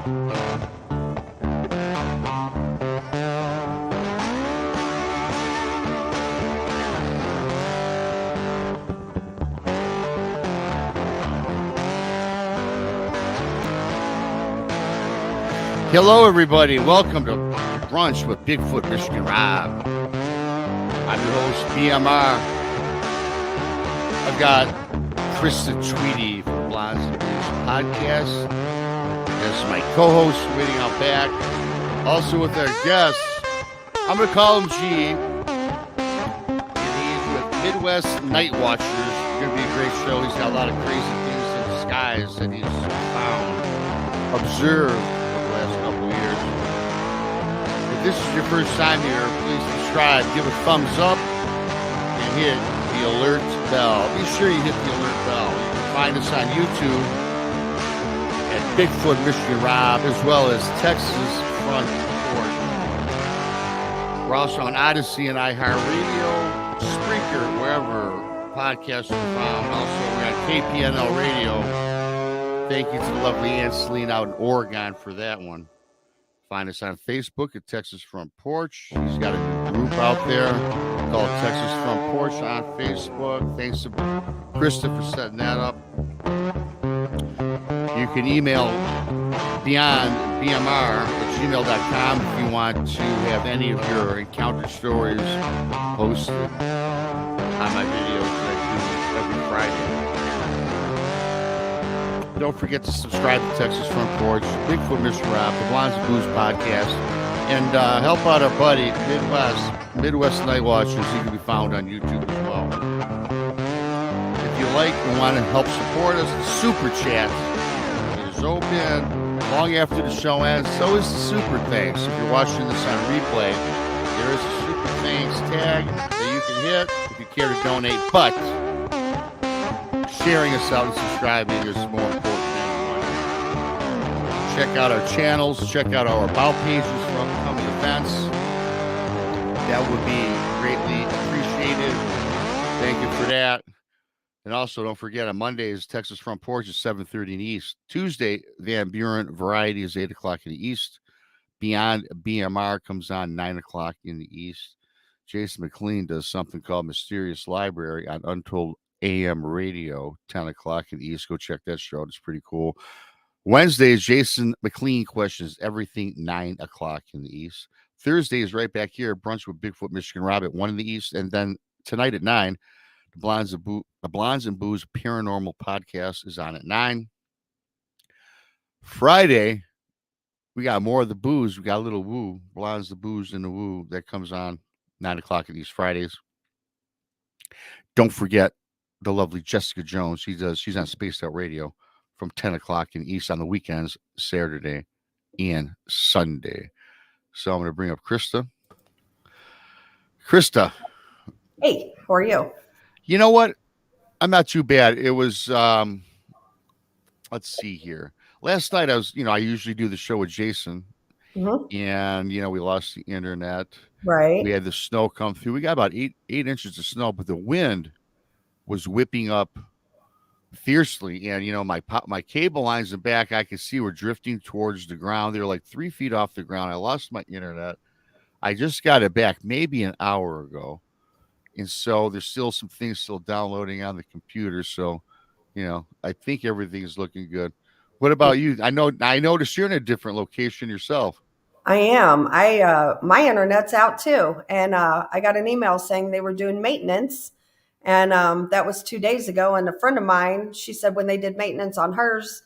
Hello, everybody. Welcome to Brunch with Bigfoot, Michigan Rob. I'm your host, BMR. I've got Krista Tweedy from Blondes and Blues podcast. That's my co-host waiting out back. Also with our guest, I'm going to call him G. And he's with Midwest Night Watchers. It's going to be a great show. He's got a lot of crazy things in the skies that he's found, observed. If this is your first time here, please subscribe, give a thumbs up, and hit the alert bell. Be sure you hit the alert bell. You can find us on YouTube at Bigfoot Michigan Rob, as well as Texas Front Porch. We're also on Odyssey and iHeartRadio, Spreaker, wherever podcasts are found. Also, we're on KPNL Radio. Thank you to the lovely Aunt Selene out in Oregon for that one. Find us on Facebook at Texas Front Porch. He's got a new group out there called Texas Front Porch on Facebook. Thanks to Krista for setting that up. You can email beyondbmr@gmail.com if you want to have any of your encounter stories posted on my videos that I do every Friday. Don't forget to subscribe to Texas Front Porch, Bigfoot Michigan Rob, the Blondes and Blues podcast, and help out our buddy, Midwest Night Watchers. He can be found on YouTube as well. If you like and want to help support us, the Super Chat is open long after the show ends. So is the Super Thanks. If you're watching this on replay, there is a Super Thanks tag that you can hit if you care to donate, but sharing us out and subscribing is more important than money. Check out our channels. Check out our about pages for upcoming events. That would be greatly appreciated. Thank you for that. And also, don't forget, on Mondays, Texas Front Porch is 7:30 in the East. Tuesday, Van Buren Variety is 8 o'clock in the East. Beyond BMR comes on 9 o'clock in the East. Jason McLean does something called Mysterious Library on Untold AM Radio, 10 o'clock in the East. Go check that show out. It's pretty cool. Wednesdays, Jason McLean questions everything, 9 o'clock in the East. Thursday is right back here, Brunch with Bigfoot Michigan Rob at 1 in the East. And then tonight at 9, the Blondes and Booze Paranormal podcast is on at 9. Friday, we got more of the booze. We got a little woo, Blondes, the Booze, and the Woo that comes on 9 o'clock in these Fridays. Don't forget the lovely Jessica Jones. She's on Spaced Out Radio from 10 o'clock in the East on the weekends, Saturday and Sunday. So I'm going to bring up Krista. Krista. Hey, how are you? You know what? I'm not too bad. It was, let's see here. Last night I usually do the show with Jason. Mm-hmm. And, we lost the internet. Right. We had the snow come through. We got about 8 inches of snow, but the wind was whipping up fiercely. And, my cable lines in the back, I could see were drifting towards the ground. They were like 3 feet off the ground. I lost my internet. I just got it back maybe an hour ago. And so there's still some things still downloading on the computer. So, I think everything's looking good. What about you? I noticed you're in a different location yourself. I am. My internet's out too. And I got an email saying they were doing maintenance. And that was 2 days ago. And a friend of mine, she said when they did maintenance on hers,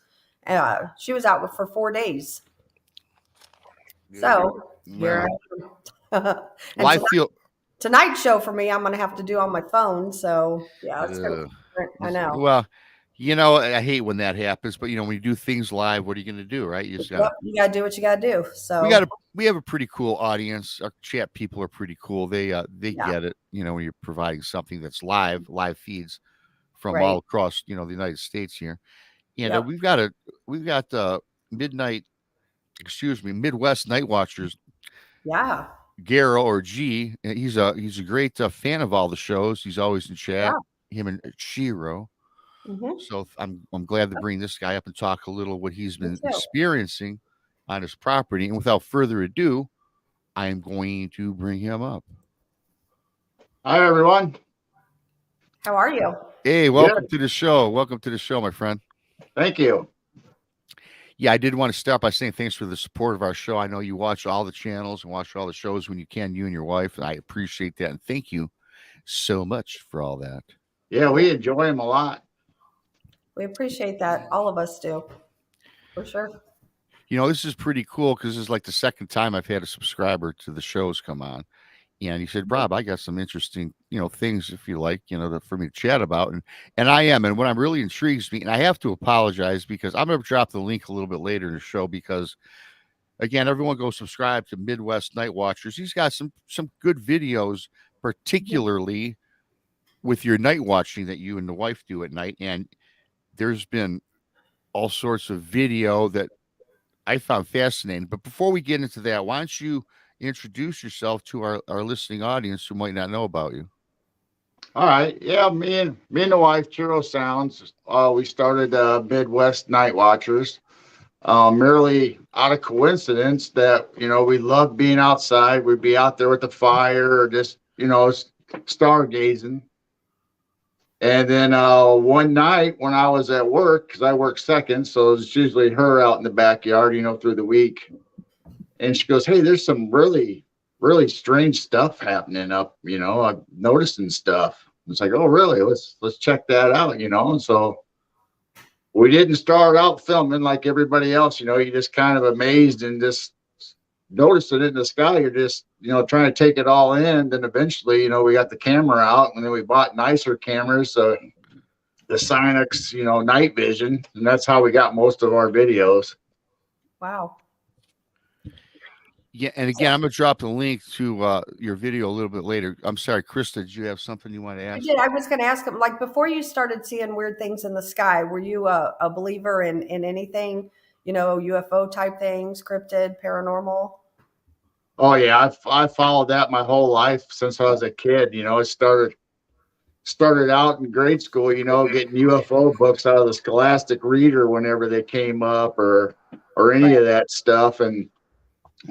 she was out for 4 days. Yeah. So here I am. Well, tonight's show for me, I'm going to have to do on my phone. So yeah, it's going to be different. I know. Well, I hate when that happens, but when you do things live, what are you going to do, right? You got to do what you got to do. So we have a pretty cool audience. Our chat people are pretty cool. They get it. When you're providing something that's live feeds from all across, the United States here. And we've got Midwest Night Watchers. Yeah. Garrow or G. He's a great fan of all the shows. He's always in chat. Yeah. Him and Shiro. Mm-hmm. So I'm glad to bring this guy up and talk a little what he's been experiencing on his property. And without further ado, I am going to bring him up. Hi, everyone. How are you? Hey, welcome to the show. Welcome to the show, my friend. Thank you. Yeah, I did want to start by saying thanks for the support of our show. I know you watch all the channels and watch all the shows when you can, you and your wife. And I appreciate that. And thank you so much for all that. Yeah, we enjoy them a lot. We appreciate that. All of us do, for sure. You know, this is pretty cool because this is like the second time I've had a subscriber to the shows come on. And he said, Rob, I got some interesting, things, if you like, for me to chat about. And I am. And what I'm really intrigues me, and I have to apologize because I'm going to drop the link a little bit later in the show because, again, everyone go subscribe to Midwest Night Watchers. He's got some good videos, particularly with your night watching that you and the wife do at night. And there's been all sorts of video that I found fascinating. But before we get into that, why don't you introduce yourself to our listening audience who might not know about you? All right. Yeah, me and the wife, Churro Sounds, we started Midwest Night Watchers merely out of coincidence that, we love being outside. We'd be out there with the fire or just, stargazing. And then one night when I was at work, because I work second, so it's usually her out in the backyard, through the week. And she goes, hey, there's some really, really strange stuff happening up, I'm noticing stuff. It's like, oh, really? Let's check that out, And so we didn't start out filming like everybody else, you just kind of amazed and just noticing it in the sky. You're just, trying to take it all in. Then eventually, we got the camera out and then we bought nicer cameras. So the Sightings, night vision. And that's how we got most of our videos. Wow. Yeah, and again, I'm going to drop the link to your video a little bit later. I'm sorry, Krista, did you have something you want to ask? I did. I was going to ask him, like, before you started seeing weird things in the sky, were you a believer in anything, UFO type things, cryptid, paranormal? Oh, yeah. I followed that my whole life since I was a kid. It started out in grade school, getting UFO books out of the Scholastic Reader whenever they came up or any of that stuff. And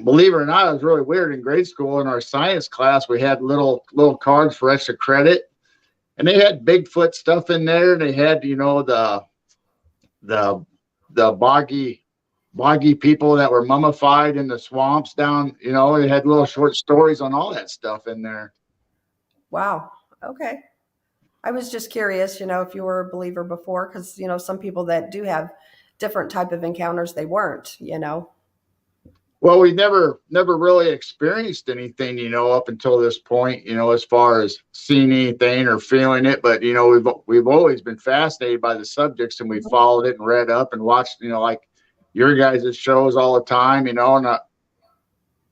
believe it or not, it was really weird. In grade school, in our science class, we had little cards for extra credit, and they had Bigfoot stuff in there. And they had, the boggy people that were mummified in the swamps down. They had little short stories on all that stuff in there. Wow. Okay. I was just curious, if you were a believer before, because some people that do have different type of encounters, they weren't. Well, we never really experienced anything, up until this point, as far as seeing anything or feeling it. But, we've always been fascinated by the subjects, and we followed it and read up and watched, like your guys' shows all the time, and I've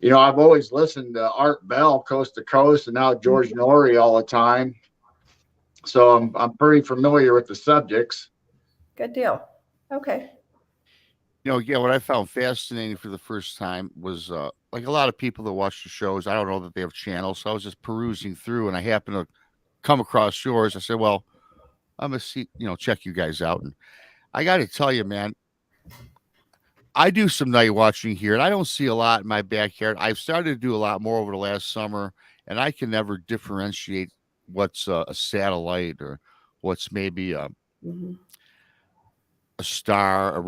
always listened to Art Bell, Coast to Coast, and now George Norrie all the time. So I'm pretty familiar with the subjects. Good deal. Okay. Yeah, what I found fascinating for the first time was like a lot of people that watch the shows, I don't know that they have channels. So I was just perusing through and I happened to come across yours. I said, well, I'm going to see, check you guys out. And I got to tell you, man, I do some night watching here and I don't see a lot in my backyard. I've started to do a lot more over the last summer and I can never differentiate what's a satellite or what's maybe a star,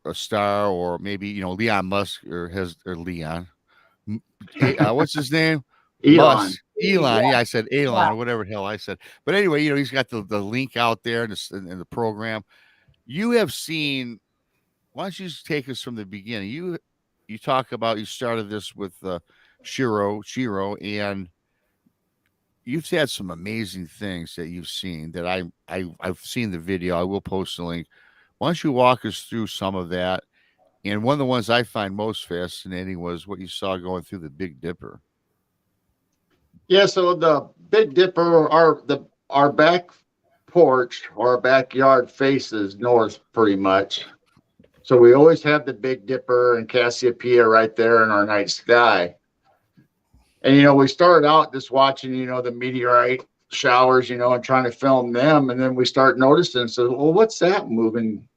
a star, or maybe Leon Musk or Leon. What's his name? Elon. Musk. Elon. Yeah, I said Elon or whatever the hell I said. But anyway, he's got the link out there in the program. You have seen. Why don't you just take us from the beginning? You talk about you started this with Shiro, and you've had some amazing things that you've seen that I've seen the video. I will post the link. Why don't you walk us through some of that? And one of the ones I find most fascinating was what you saw going through the Big Dipper. Yeah, so the Big Dipper, our back porch or our backyard faces north pretty much. So we always have the Big Dipper and Cassiopeia right there in our night sky. And, we started out just watching, the meteorite showers, and trying to film them. And then we start noticing, so, well, what's that moving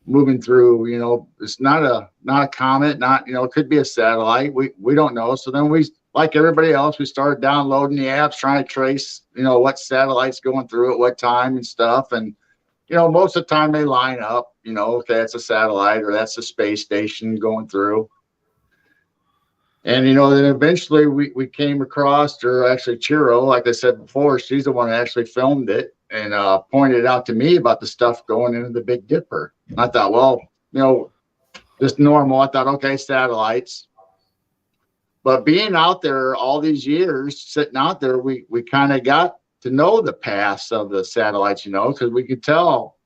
moving through. It's not a comet, not, it could be a satellite. We don't know. So then we, like everybody else, we started downloading the apps, trying to trace, what satellite's going through at what time and stuff. And, most of the time they line up, okay, it's a satellite or that's a space station going through. And, then eventually we came across, or actually Chiro, like I said before, she's the one that actually filmed it and pointed out to me about the stuff going into the Big Dipper. I thought, well, just normal. I thought, okay, satellites. But being out there all these years, sitting out there, we kind of got to know the past of the satellites, because we could tell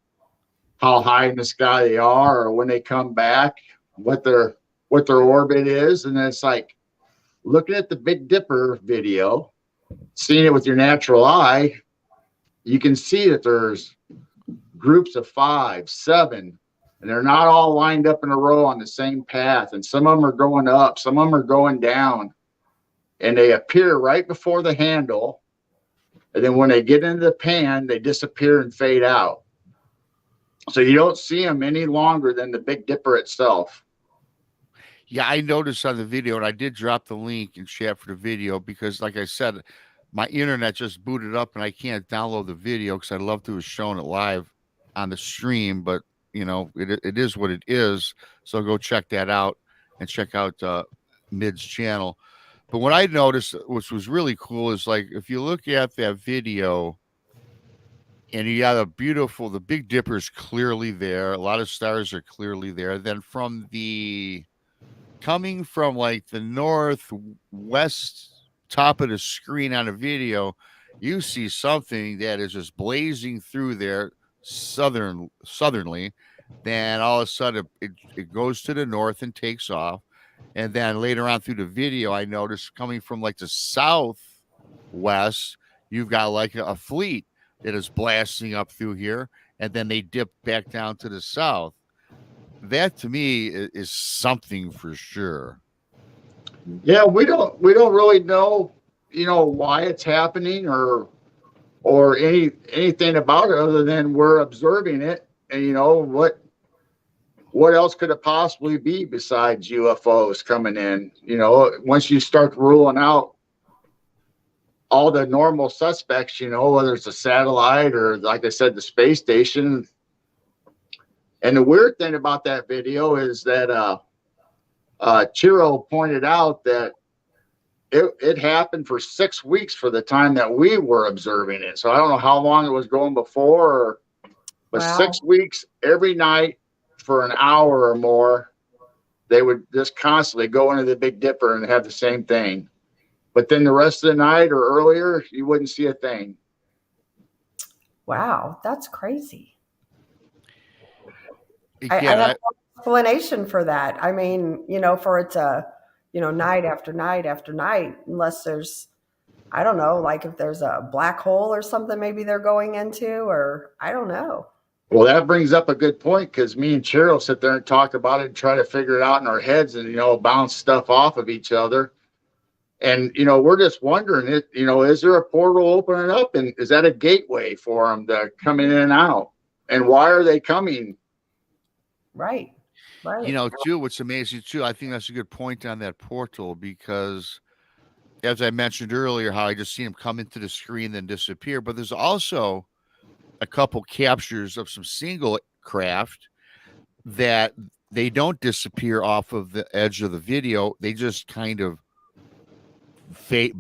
how high in the sky they are, or when they come back, what their orbit is. And it's like looking at the Big Dipper video, seeing it with your natural eye, you can see that there's groups of 5, 7, and they're not all lined up in a row on the same path. And some of them are going up, some of them are going down, and they appear right before the handle. And then when they get into the pan, they disappear and fade out. So you don't see them any longer than the Big Dipper itself. Yeah, I noticed on the video, and I did drop the link in chat for the video because, like I said, my internet just booted up and I can't download the video because I'd love to have shown it live on the stream, but it is what it is. So go check that out and check out Mid's channel. But what I noticed, which was really cool, is like if you look at that video and you got the Big Dipper is clearly there. A lot of stars are clearly there. Then coming from like the northwest top of the screen on a video, you see something that is just blazing through there southernly. Then all of a sudden it goes to the north and takes off. And then later on through the video, I noticed coming from like the southwest, you've got like a fleet that is blasting up through here, and then they dip back down to the south. That to me is something for sure. Yeah, we don't really know, why it's happening or anything about it other than we're observing it. And what else could it possibly be besides UFOs coming in? Once you start ruling out all the normal suspects, whether it's a satellite or, like I said, the space station. And the weird thing about that video is that Chiro pointed out that it happened for 6 weeks for the time that we were observing it. So I don't know how long it was going before, but wow. 6 weeks every night for an hour or more, they would just constantly go into the Big Dipper and have the same thing. But then the rest of the night or earlier, you wouldn't see a thing. Wow, that's crazy. Again, I have no explanation for that. I mean, for it to, night after night after night, unless there's, I don't know, like if there's a black hole or something maybe they're going into, or I don't know. Well, that brings up a good point, because me and Cheryl sit there and talk about it and try to figure it out in our heads and, bounce stuff off of each other. And, we're just wondering, is there a portal opening up, and is that a gateway for them to come in and out? And why are they coming? Right. Too, what's amazing too, I think that's a good point on that portal, because as I mentioned earlier, how I just see them come into the screen then disappear. But there's also a couple captures of some single craft that they don't disappear off of the edge of the video. They just kind of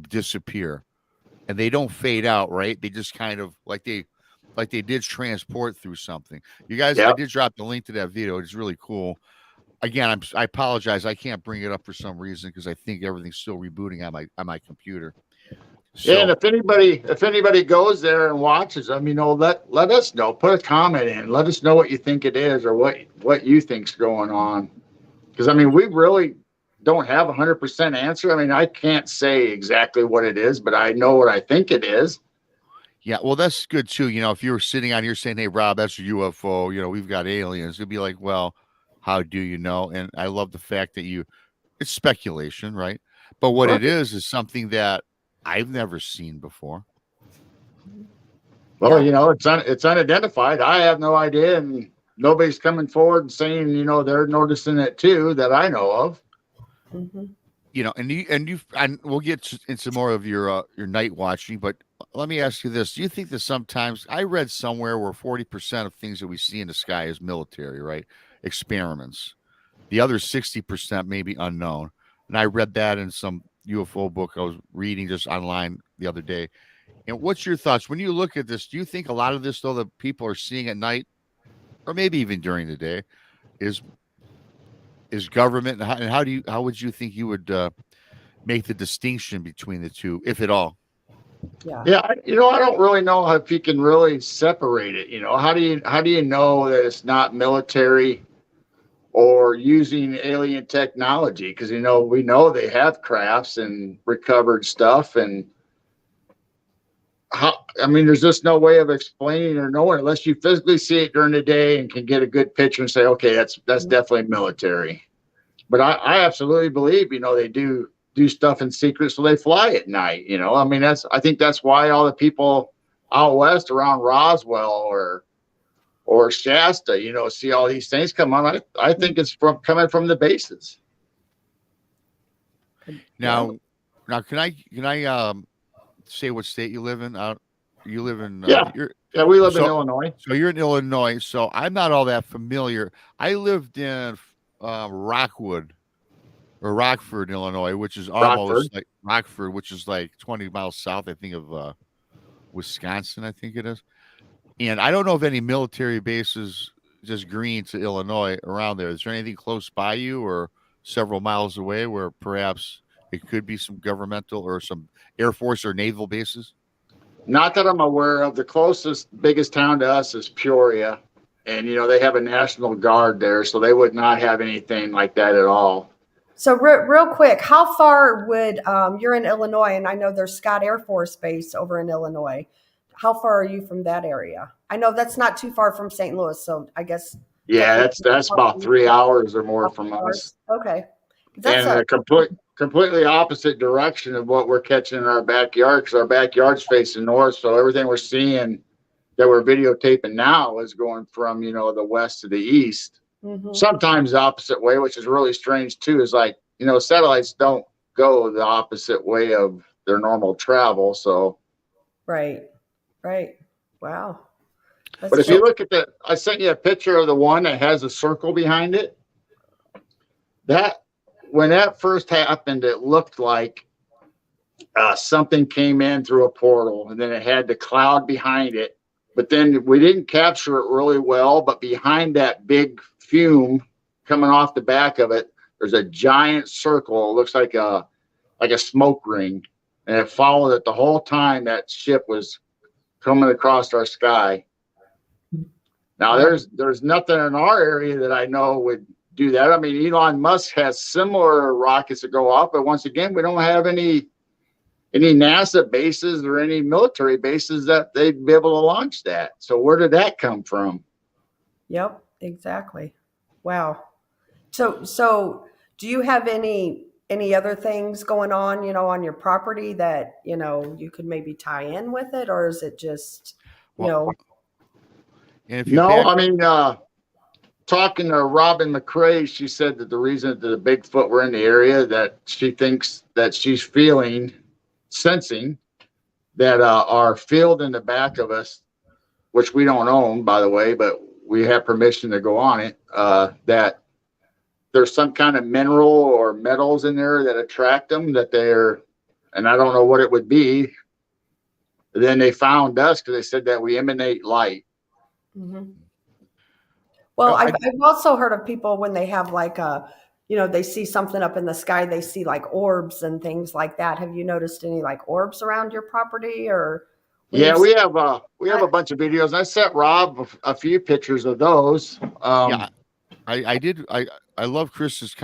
disappear, and they don't fade out, right? They just kind of like they did transport through something. You guys, yep. I did drop the link to that video. It's really cool. Again, I apologize. I can't bring it up for some reason because I think everything's still rebooting on my computer. So, yeah, and if anybody goes there and watches them, let us know. Put a comment in. Let us know what you think it is, or what you think's going on. Because we really don't have 100% answer. I can't say exactly what it is, but I know what I think it is. Yeah, well, that's good too. If you were sitting on here saying, "Hey, Rob, that's a UFO," we've got aliens. It'd be like, well, how do you know? And I love the fact that it's speculation, right? But what it is something that I've never seen before. Well, it's unidentified. I have no idea, and nobody's coming forward and saying, you know, they're noticing it too, that I know of. Mm-hmm. You know, and we'll get into more of your night watching, but let me ask you this: do you think that sometimes I read somewhere where 40% of things that we see in the sky is military, right? Experiments. The other 60% may be unknown, and I read that in some UFO book I was reading just online the other day. And what's your thoughts when you look at this? Do you think a lot of this, though, that people are seeing at night, or maybe even during the day, is government? And how would you think you would make the distinction between the two, if at all? Yeah. Yeah, you know, I don't really know if you can really separate it. You know, how do you know that it's not military or using alien technology? Because you know, we know they have crafts and recovered stuff, and how, I mean, there's just no way of explaining or knowing unless you physically see it during the day and can get a good picture and say, okay, that's definitely military. But I absolutely believe, you know, they do stuff in secret, so they fly at night. You know, I mean, I think that's why all the people out west around Roswell or Shasta, you know, see all these things come on. I think it's coming from the bases. Now, can I say what state you live in? You live in Yeah, we live in so Illinois. So you're in Illinois. So I'm not all that familiar. I lived in Rockford, Illinois, which is almost like Rockford, which is like 20 miles south, I think, of Wisconsin, I think it is. And I don't know of any military bases just green to Illinois around there. Is there anything close by you or several miles away where perhaps it could be some governmental or some Air Force or naval bases? Not that I'm aware of. The closest, biggest town to us is Peoria. And, you know, they have a National Guard there, so they would not have anything like that at all. So real quick, how far would, you're in Illinois, and I know there's Scott Air Force Base over in Illinois. How far are you from that area? I know that's not too far from St. Louis, so I guess. Yeah, that's about 3 hours or more from us. Okay. That's a completely opposite direction of what we're catching in our backyard, because our backyard's facing north, so everything we're seeing that we're videotaping now is going from, you know, the west to the east. Mm-hmm. Sometimes the opposite way, which is really strange too, is like, you know, satellites don't go the opposite way of their normal travel. So right. Wow. But if you look at I sent you a picture of the one that has a circle behind it. When that first happened, it looked like something came in through a portal, and then it had the cloud behind it. But then we didn't capture it really well. But behind that big fume coming off the back of it, there's a giant circle. It looks like a smoke ring, and it followed it the whole time that ship was coming across our sky. Now, there's nothing in our area that I know would do that. I mean, Elon Musk has similar rockets that go off, but once again, we don't have any NASA bases or any military bases that they'd be able to launch that. So where did that come from? Yep, exactly. Wow. So do you have any other things going on, you know, on your property that, you know, you could maybe tie in with it, or is it just, you know? I mean, talking to Robin McCrae, she said that the reason that the Bigfoot were in the area, that she thinks that she's sensing that our field in the back of us, which we don't own, by the way, but we have permission to go on it, that there's some kind of mineral or metals in there that attract them, and I don't know what it would be. Then they found us because they said that we emanate light. Mm-hmm. Well, I've also heard of people when they have like you know, they see something up in the sky, they see like orbs and things like that. Have you noticed any like orbs around your property or? Yeah, we have a bunch of videos. I sent Rob a few pictures of those. Yeah, I did. I love Chris's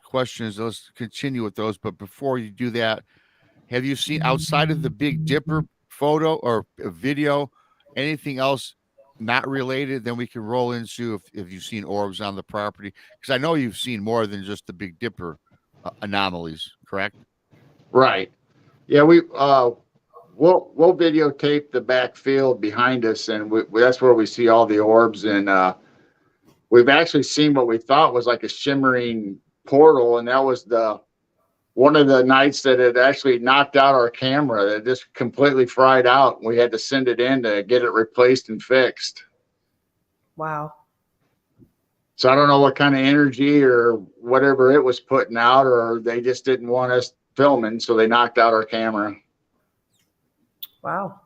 questions. Let's continue with those. But before you do that, have you seen outside of the Big Dipper photo or video, anything else not related? Then we can roll into if you've seen orbs on the property, because I know you've seen more than just the Big Dipper anomalies, correct? Right. Yeah, we'll videotape the backfield behind us, and that's where we see all the orbs. And we've actually seen what we thought was like a shimmering portal, and that was one of the nights that it actually knocked out our camera. That just completely fried out. We had to send it in to get it replaced and fixed. Wow. So I don't know what kind of energy or whatever it was putting out, or they just didn't want us filming, so they knocked out our camera. Wow.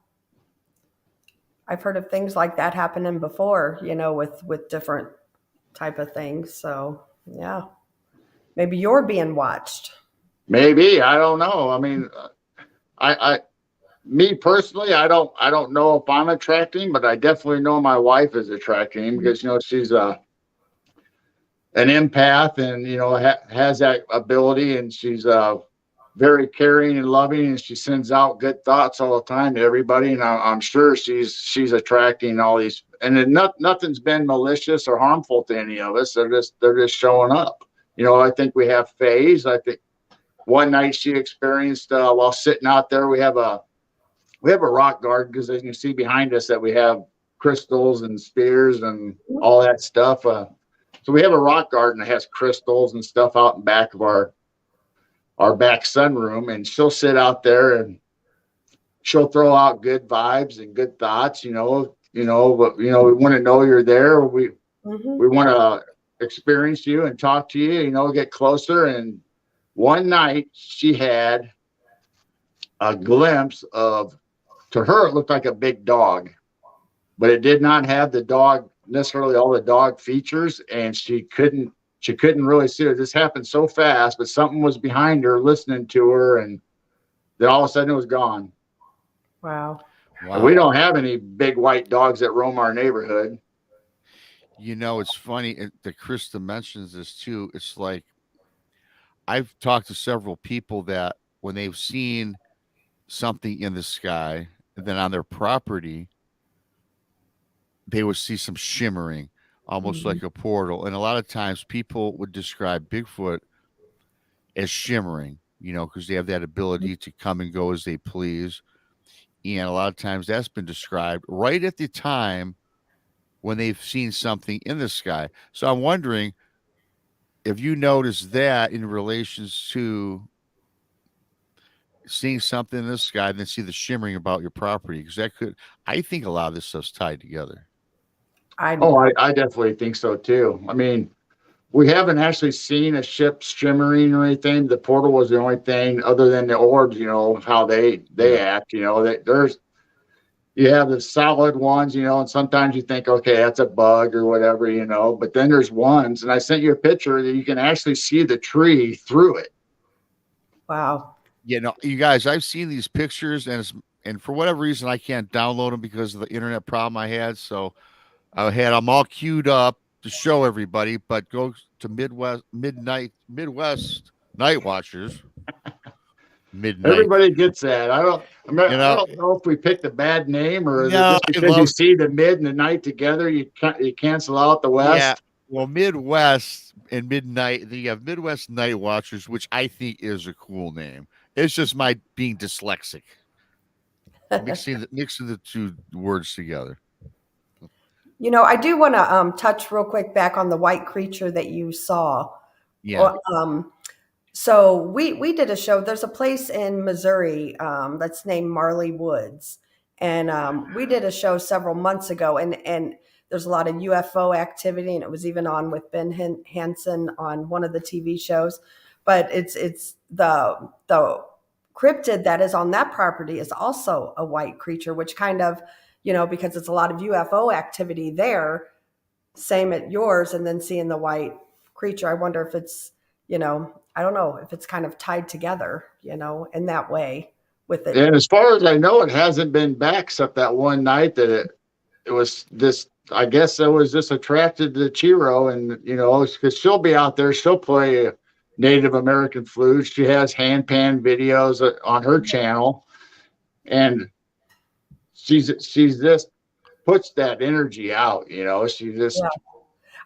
I've heard of things like that happening before, with different type of things. So yeah, maybe you're being watched. Maybe, I don't know. I mean, me personally, I don't know if I'm attracting, but I definitely know my wife is attracting because she's an empath and has that ability, and she's very caring and loving, and she sends out good thoughts all the time to everybody, and I'm sure she's attracting all these, and nothing's been malicious or harmful to any of us. They're just showing up. I think we have phase. I think one night she experienced while sitting out there, we have a rock garden, because as you can see behind us that we have crystals and spears and all that stuff. So we have a rock garden that has crystals and stuff out in back of our back sunroom, and she'll sit out there and she'll throw out good vibes and good thoughts, but we want to know you're there. We want to experience you and talk to you, get closer. And one night she had a glimpse of, to her, it looked like a big dog, but it did not have the dog, necessarily all the dog features, and she couldn't really see it. This happened so fast, but something was behind her listening to her, and then all of a sudden it was gone. Wow. And we don't have any big white dogs that roam our neighborhood. It's funny that Krista mentions this too. It's like, I've talked to several people that when they've seen something in the sky, and then on their property, they would see some shimmering, almost like a portal. And a lot of times people would describe Bigfoot as shimmering, because they have that ability to come and go as they please. And a lot of times that's been described right at the time when they've seen something in the sky. So I'm wondering if you notice that in relations to seeing something in the sky and then see the shimmering about your property, because I think a lot of this stuff's tied together. I definitely think so too. I mean, we haven't actually seen a ship shimmering or anything. The portal was the only thing other than the orbs, how they act, you have the solid ones, and sometimes you think, okay, that's a bug or whatever, but then there's ones, and I sent you a picture that you can actually see the tree through it. Wow. You guys, I've seen these pictures, and for whatever reason, I can't download them because of the internet problem I had. So I had them all queued up to show everybody, but go to Midwest Night Watchers. Midnight. Everybody gets that. I don't know if we picked a bad name, or No, just because you see the mid and the night together, you cancel out the west. Yeah. Well, Midwest and Midnight, then you have Midwest Night Watchers, which I think is a cool name. It's just my being dyslexic, mixing the two words together. I do want to touch real quick back on the white creature that you saw. Yeah. So we did a show. There's a place in Missouri that's named Marley Woods, and we did a show several months ago, and there's a lot of UFO activity, and it was even on with Ben Hansen on one of the TV shows. But it's the cryptid that is on that property is also a white creature, which kind of, because it's a lot of UFO activity there, same at yours, and then seeing the white creature. I wonder if it's, I don't know if it's kind of tied together, in that way with it. And as far as I know, it hasn't been back except that one night that it was this. I guess I was just attracted to Chiro, and because she'll be out there, she'll play Native American flute. She has hand-pan videos on her channel, and she's just puts that energy out. She just. Yeah.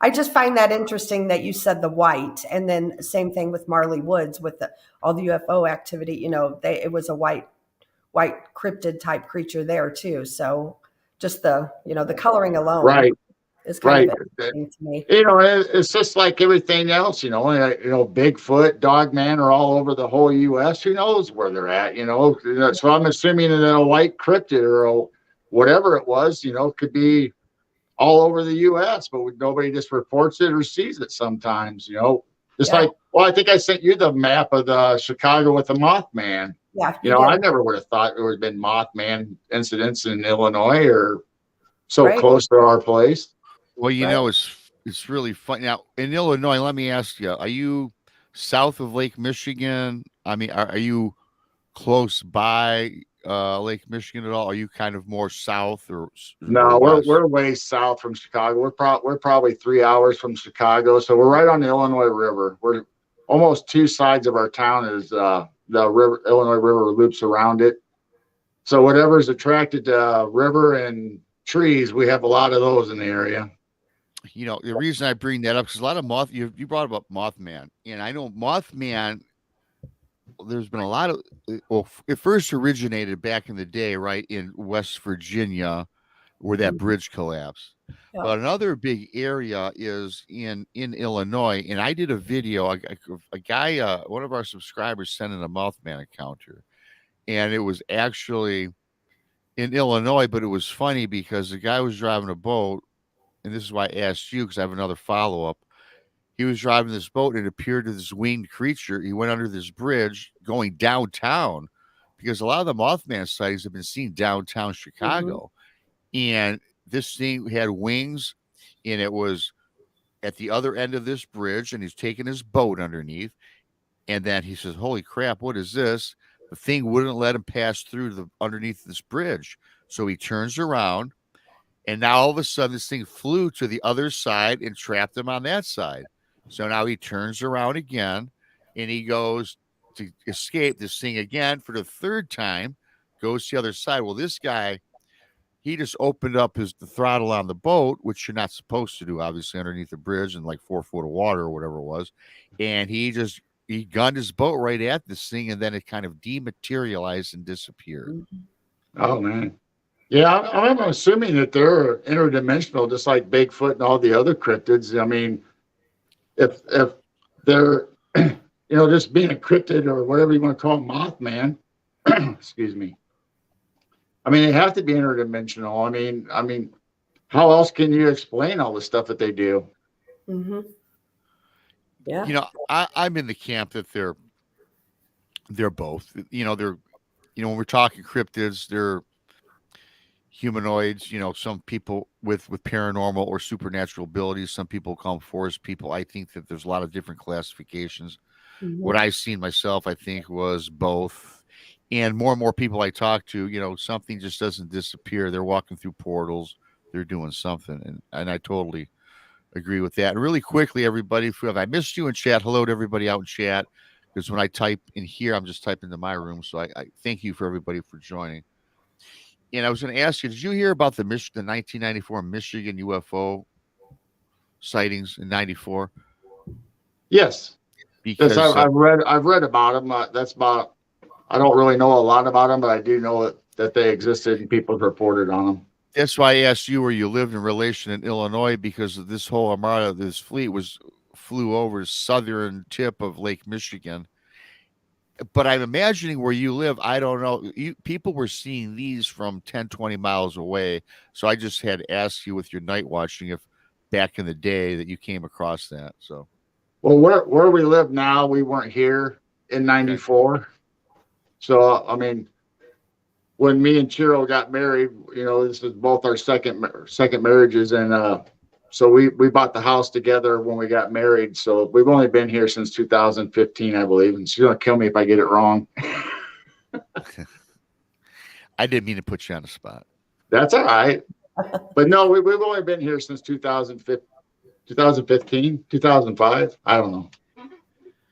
I just find that interesting that you said the white, and then same thing with Marley Woods with all the UFO activity. It was a white cryptid type creature there too. So just the the coloring alone, right, is kind Right. of interesting to me. It's just like everything else, Bigfoot, Dogman are all over the whole U.S. Who knows where they're at, So I'm assuming that a white cryptid or whatever it was, could be all over the U.S., but nobody just reports it or sees it sometimes, Just Yeah. like, well, I think I sent you the map of the Chicago with the Mothman. Yeah, I did. never would have thought there would have been Mothman incidents in Illinois or so Right. close to our place. Well, Right. it's really fun. Now in Illinois, let me ask you: are you south of Lake Michigan? I mean, are you close by Lake Michigan at all? Are you kind of more south or No, we're west? we're way south from Chicago. We're probably 3 hours from Chicago, so we're right on the Illinois River. We're almost two sides of our town is the river, Illinois River loops around it. So whatever's attracted to river and trees, we have a lot of those in the area. The reason I bring that up because a lot of you brought up Mothman, and I know Mothman. There's been a lot of it first originated back in the day, right in West Virginia, where that bridge collapsed. Yeah. But another big area is in Illinois, and I did a video. A guy, one of our subscribers, sent in a Mothman encounter, and it was actually in Illinois. But it was funny because the guy was driving a boat, and this is why I asked you because I have another follow up. He was driving this boat and it appeared to this winged creature. He went under this bridge going downtown because a lot of the Mothman sightings have been seen downtown Chicago. And this thing had wings and it was at the other end of this bridge and he's taking his boat underneath. And then he says, holy crap, what is this? The thing wouldn't let him pass through underneath this bridge. So he turns around and now all of a sudden this thing flew to the other side and trapped him on that side. So now he turns around again and he goes to escape this thing again for the third time, goes to the other side. Well, this guy, he just opened up the throttle on the boat, which you're not supposed to do, obviously, underneath the bridge in like 4 foot of water or whatever it was. And he gunned his boat right at this thing and then it kind of dematerialized and disappeared. Oh, man. Yeah, I'm assuming that they're interdimensional, just like Bigfoot and all the other cryptids. I mean, if they're just being a cryptid or whatever you want to call them, Mothman, excuse me. I mean, they have to be interdimensional. I mean, how else can you explain all the stuff that they do? Mm-hmm. Yeah. I'm in the camp that they're both. When we're talking cryptids, they're humanoids, some people with paranormal or supernatural abilities, some people call them forest people. I think that there's a lot of different classifications. What I've seen myself, I think, was both. And more people I talk to, something just doesn't disappear. They're walking through portals. They're doing something. And I totally agree with that. And really quickly, everybody, if I missed you in chat, hello to everybody out in chat. Because when I type in here, I'm just typing to my room. So I thank you for everybody for joining. And I was going to ask you, did you hear about the 1994 Michigan UFO sightings in '94? Yes, Because I've read about them. I don't really know a lot about them, but I do know that they existed and people have reported on them. That's why I asked you where you lived in relation in Illinois, because this whole armada, this fleet flew over the southern tip of Lake Michigan. But I'm imagining where you live, I don't know. People were seeing these from 10, 20 miles away. So I just had to ask you with your night watching if back in the day that you came across that. So, well, where we live now, we weren't here in '94. Okay. So, I mean, when me and Chiro got married, this is both our second marriages. And so we bought the house together when we got married. So we've only been here since 2015, I believe. And she's going to kill me if I get it wrong. I didn't mean to put you on the spot. That's all right. But no, we've only been here since 2015, 2005. I don't know.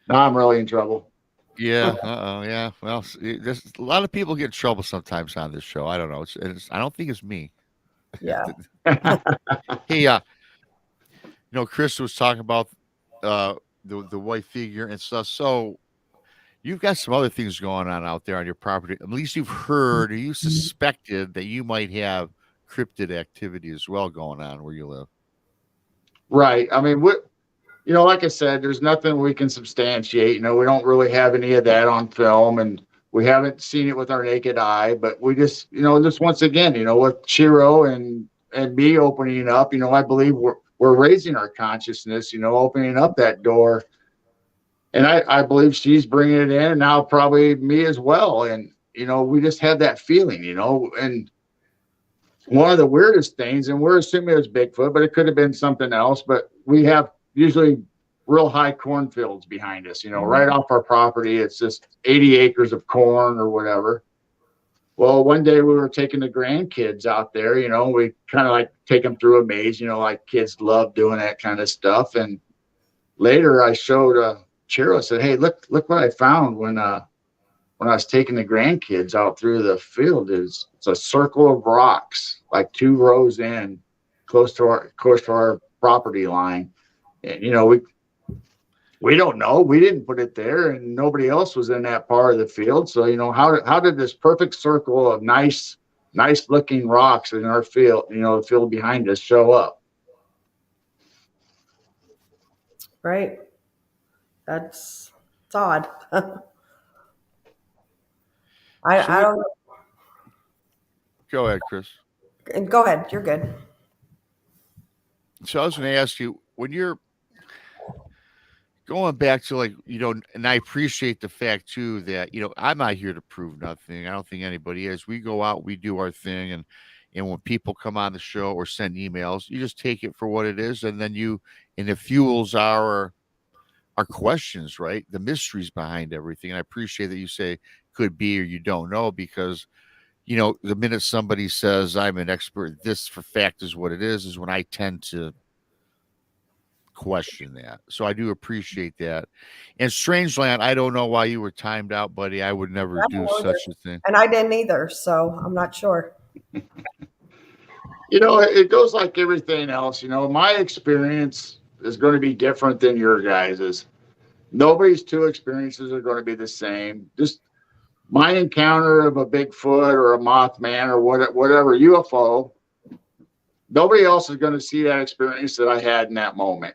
Now I'm really in trouble. Yeah. Yeah. Well, there's a lot of people get in trouble sometimes on this show. I don't know. I don't think it's me. Yeah. Hey, Chris was talking about the white figure and stuff. So you've got some other things going on out there on your property. At least you've heard or you suspected that you might have cryptid activity as well going on where you live. Right. I mean, like I said, there's nothing we can substantiate. We don't really have any of that on film, and we haven't seen it with our naked eye. But we just, just once again, with Chiro and me opening up, I believe we're raising our consciousness, opening up that door. And I believe she's bringing it in, and now probably me as well. And, we just have that feeling, and one of the weirdest things, and we're assuming it was Bigfoot, but it could have been something else, but we have usually real high cornfields behind us, right off our property. It's just 80 acres of corn or whatever. Well, one day we were taking the grandkids out there, we kind of like take them through a maze, like kids love doing that kind of stuff. And later I showed Chiro, said, "Hey, look what I found when I was taking the grandkids out through the field. It's a circle of rocks, like 2 rows in, close to our property line." And we don't know. We didn't put it there, and nobody else was in that part of the field. So how did this perfect circle of nice looking rocks in our field, the field behind us, show up? Right. It's odd. I don't know. Go ahead, Chris. And go ahead. You're good. So I was going to ask you, when you're going back to and I appreciate the fact too that, I'm not here to prove nothing. I don't think anybody is. We go out, we do our thing. And when people come on the show or send emails, you just take it for what it is. And then it fuels our questions, right? The mysteries behind everything. And I appreciate that you say could be or you don't know, because the minute somebody says I'm an expert, this for fact is what it is when I tend to question that. So I do appreciate that. And Strangeland, I don't know why you were timed out, buddy. I would never do such a thing. And I didn't either, so I'm not sure. It goes like everything else. My experience is going to be different than your guys's. Nobody's 2 experiences are going to be the same. Just my encounter of a Bigfoot or a Mothman or whatever UFO, nobody else is going to see that experience that I had in that moment.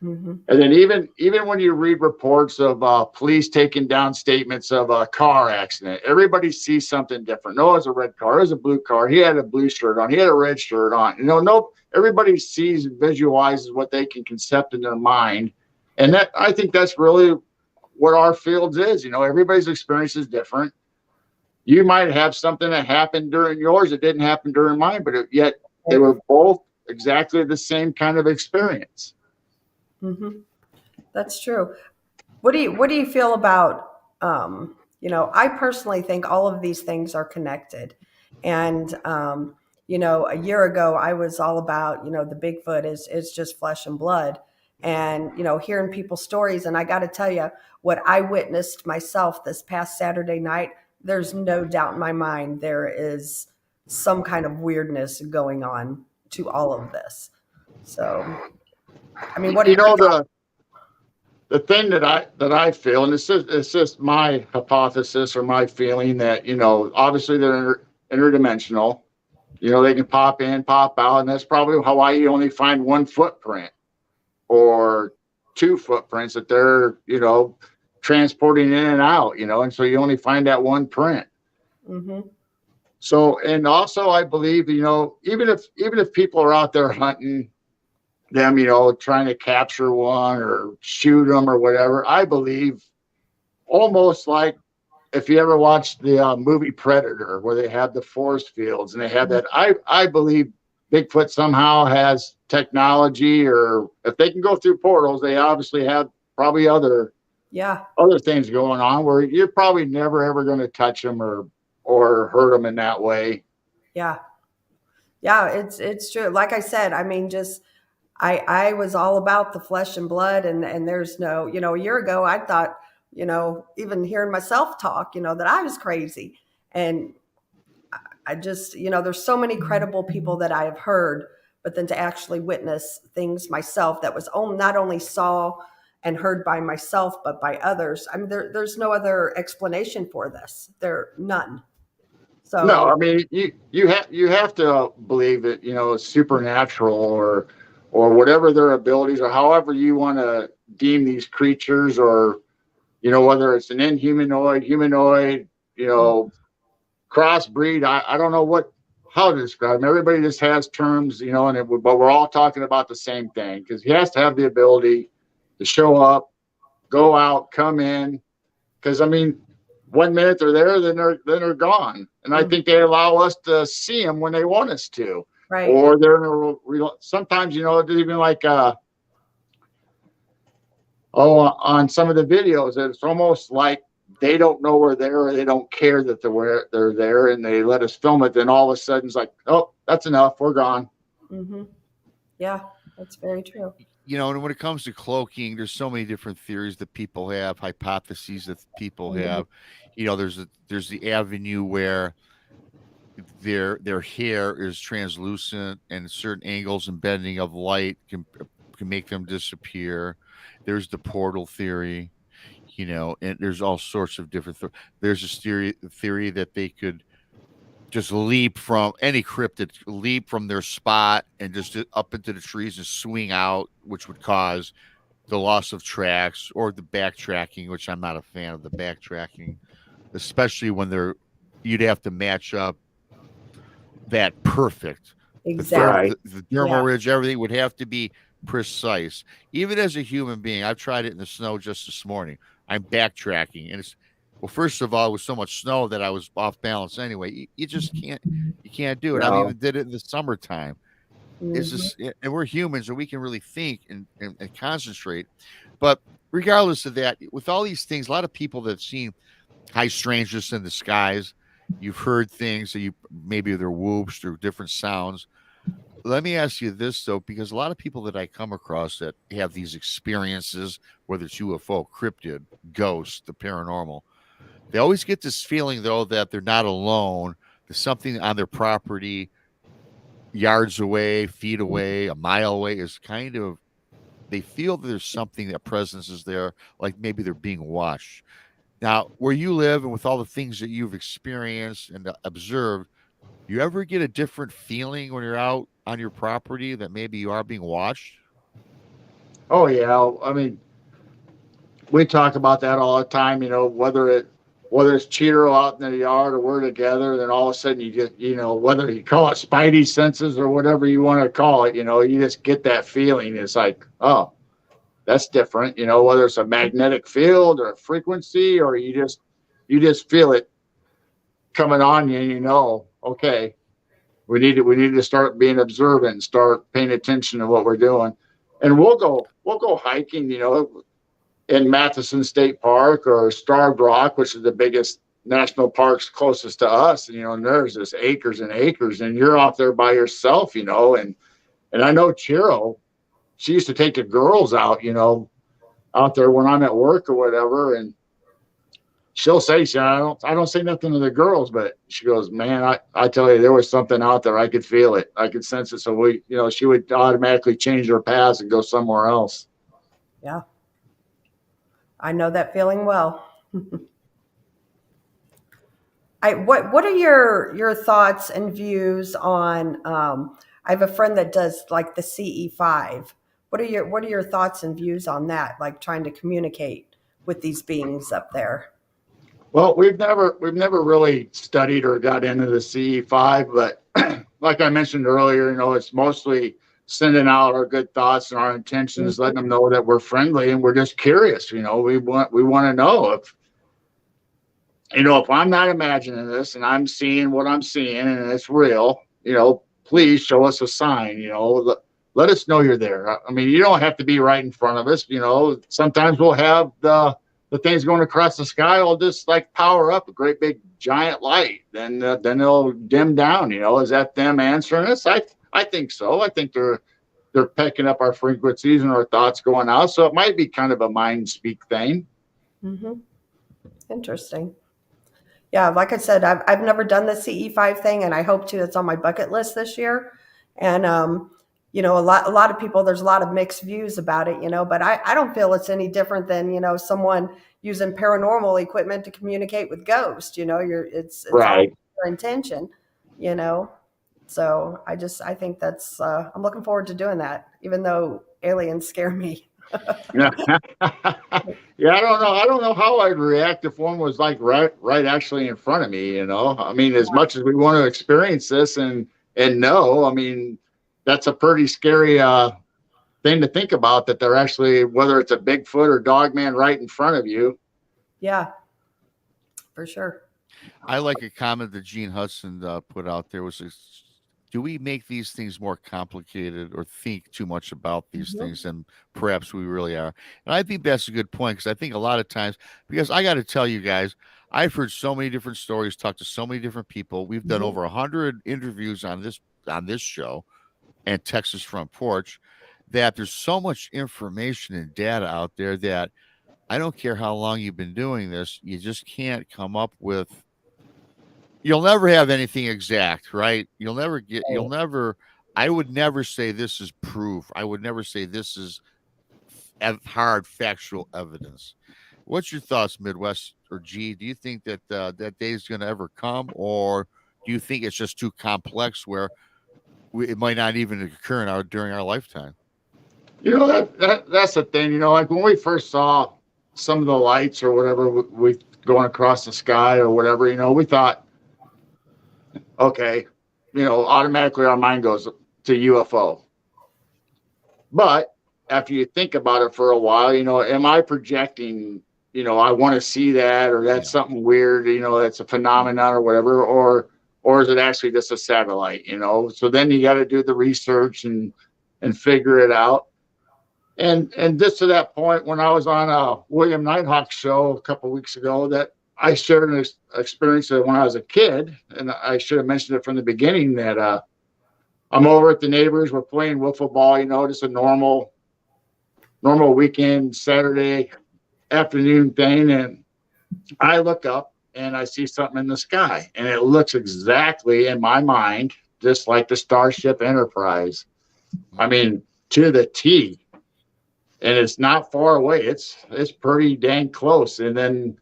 Mm-hmm. And then even when you read reports of police taking down statements of a car accident, everybody sees something different. No, it was a red car. It was a blue car. He had a blue shirt on. He had a red shirt on. Everybody sees and visualizes what they can concept in their mind. And I think that's really what our field is. Everybody's experience is different. You might have something that happened during yours that didn't happen during mine, but yet they were both exactly the same kind of experience. Mm-hmm. That's true. What do you feel about, I personally think all of these things are connected. And, a year ago, I was all about, the Bigfoot is just flesh and blood. And, hearing people's stories. And I got to tell you, what I witnessed myself this past Saturday night, there's no doubt in my mind there is some kind of weirdness going on to all of this. So, I mean, what do you know? The thing that I feel, and it's just my hypothesis or my feeling that, obviously they're interdimensional. They can pop in, pop out, and that's probably why you only find 1 footprint or 2 footprints that they're, transporting in and out, and so you only find that 1 print. Mm-hmm. So, and also I believe, even if people are out there hunting them, trying to capture one or shoot them or whatever, I believe almost like if you ever watched the movie Predator, where they have the forest fields and they have that, I believe Bigfoot somehow has technology, or if they can go through portals, they obviously have probably other things going on where you're probably never ever going to touch them or hurt them in that way. Yeah, it's true. Like I said, I mean, just I was all about the flesh and blood, and there's no, a year ago I thought, even hearing myself talk, that I was crazy. And I just, there's so many credible people that I have heard, but then to actually witness things myself that was not only saw and heard by myself, but by others. I mean, there's no other explanation for this. None. So no, I mean, you have to believe that, it's supernatural or whatever their abilities, or however you want to deem these creatures, or, you know, whether it's an inhumanoid, humanoid, you know, crossbreed. I don't know how to describe them. Everybody just has terms, you know, but we're all talking about the same thing, because he has to have the ability to show up, go out, come in. Because I mean, 1 minute they're there, then they're gone, and I think they allow us to see them when they want us to. Right. Or they're in a sometimes, you know, it's even like on some of the videos, it's almost like they don't know we're there, or they don't care that they're there, and they let us film it. Then all of a sudden it's like, oh, that's enough, we're gone. Mm-hmm. Yeah, that's very true. You know, and when it comes to cloaking, there's so many different theories that people have, hypotheses that people have. You know, there's the avenue where their hair is translucent, and certain angles and bending of light can make them disappear. There's the portal theory, you know, and there's all sorts of different there's this theory that they could just leap from any cryptid, leap from their spot and just up into the trees and swing out, which would cause the loss of tracks, or the backtracking, which I'm not a fan of the backtracking, especially when you'd have to match up that perfect. Exactly. The dermal ridge, everything would have to be precise. Even as a human being, I've tried it in the snow just this morning. I'm backtracking, and well, first of all, it was so much snow that I was off balance anyway. You just can't do it. No. I even did it in the summertime. It's just, and we're humans, and we can really think and concentrate. But regardless of that, with all these things, a lot of people that have seen high strangeness in the skies, you've heard things that maybe they're whoops or different sounds. Let me ask you this, though, because a lot of people that I come across that have these experiences, whether it's UFO, cryptid, ghost, the paranormal, they always get this feeling, though, that they're not alone. There's something on their property, yards away, feet away, a mile away, is kind of, they feel that there's something, that presence is there, like maybe they're being watched. Now, where you live and with all the things that you've experienced and observed, you ever get a different feeling when you're out on your property that maybe you are being watched? Oh yeah, I mean, we talk about that all the time. You know, whether it's Cheeto out in the yard or we're together, then all of a sudden you get, you know, whether you call it spidey senses or whatever you want to call it, you know, you just get that feeling. It's like, oh, that's different. You know, whether it's a magnetic field or a frequency, or you just feel it coming on you, and you know, okay, we need to start being observant and start paying attention to what we're doing. And we'll go hiking, you know, in Matheson State Park or Starved Rock, which is the biggest national parks closest to us. And, you know, and there's just acres and acres, and you're out there by yourself, you know. And I know Chiro, she used to take the girls out, you know, out there when I'm at work or whatever. And she'll say, I don't say nothing to the girls, but she goes, man, I tell you, there was something out there. I could feel it. I could sense it. So she would automatically change her paths and go somewhere else. Yeah. I know that feeling well. What are your thoughts and views on, I have a friend that does like the CE5. What are your thoughts and views on that? Like trying to communicate with these beings up there? Well, we've never really studied or got into the CE5, but like I mentioned earlier, you know, it's mostly sending out our good thoughts and our intentions, letting them know that we're friendly and we're just curious. You know, we want to know if I'm not imagining this and I'm seeing what I'm seeing and it's real, you know, please show us a sign, you know, let us know you're there. I mean, you don't have to be right in front of us. You know, sometimes we'll have the things going across the sky will just like power up a great big giant light. Then it'll dim down. You know, is that them answering us? I think so. I think they're picking up our frequencies and our thoughts going out. So it might be kind of a mind speak thing. Mm-hmm. Interesting. Yeah, like I said, I've never done the CE5 thing, and I hope to. It's on my bucket list this year. And you know, a lot of people, there's a lot of mixed views about it, you know, but I don't feel it's any different than, you know, someone using paranormal equipment to communicate with ghosts. You know, it's right. all your intention, you know. So I think that's, I'm looking forward to doing that, even though aliens scare me. Yeah. Yeah, I don't know. I don't know how I'd react if one was like right actually in front of me, you know. I mean, as much as we want to experience this and know, I mean, that's a pretty scary thing to think about, that they're actually, whether it's a Bigfoot or Dogman right in front of you. Yeah, for sure. I like a comment that Gene Hudson put out there was, do we make these things more complicated or think too much about these things than perhaps we really are? And I think that's a good point, because I think a lot of times, because I got to tell you guys, I've heard so many different stories, talked to so many different people. We've done over 100 interviews on this show and Texas Front Porch, that there's so much information and data out there that I don't care how long you've been doing this, you just can't come up with. You'll never have anything exact, right? You'll never, I would never say this is proof. I would never say this is hard factual evidence. What's your thoughts, Midwest or G? Do you think that that day is going to ever come, or do you think it's just too complex where it might not even occur during our lifetime? You know, that's the thing. You know, like when we first saw some of the lights or whatever we going across the sky or whatever, you know, we thought, okay, you know, automatically our mind goes to UFO. But after you think about it for a while, you know, am I projecting, you know, I want to see that, or that's something weird, you know, that's a phenomenon or whatever, or is it actually just a satellite, you know? So then you got to do the research and figure it out. And just to that point, when I was on a William Nighthawk's show a couple of weeks ago, that I shared an experience that when I was a kid, and I should have mentioned it from the beginning, that I'm over at the neighbors, we're playing wiffle ball, you know, just a normal weekend Saturday afternoon thing, and I look up and I see something in the sky, and it looks exactly in my mind just like the Starship Enterprise. I mean, to the T. And it's not far away. It's pretty dang close. And then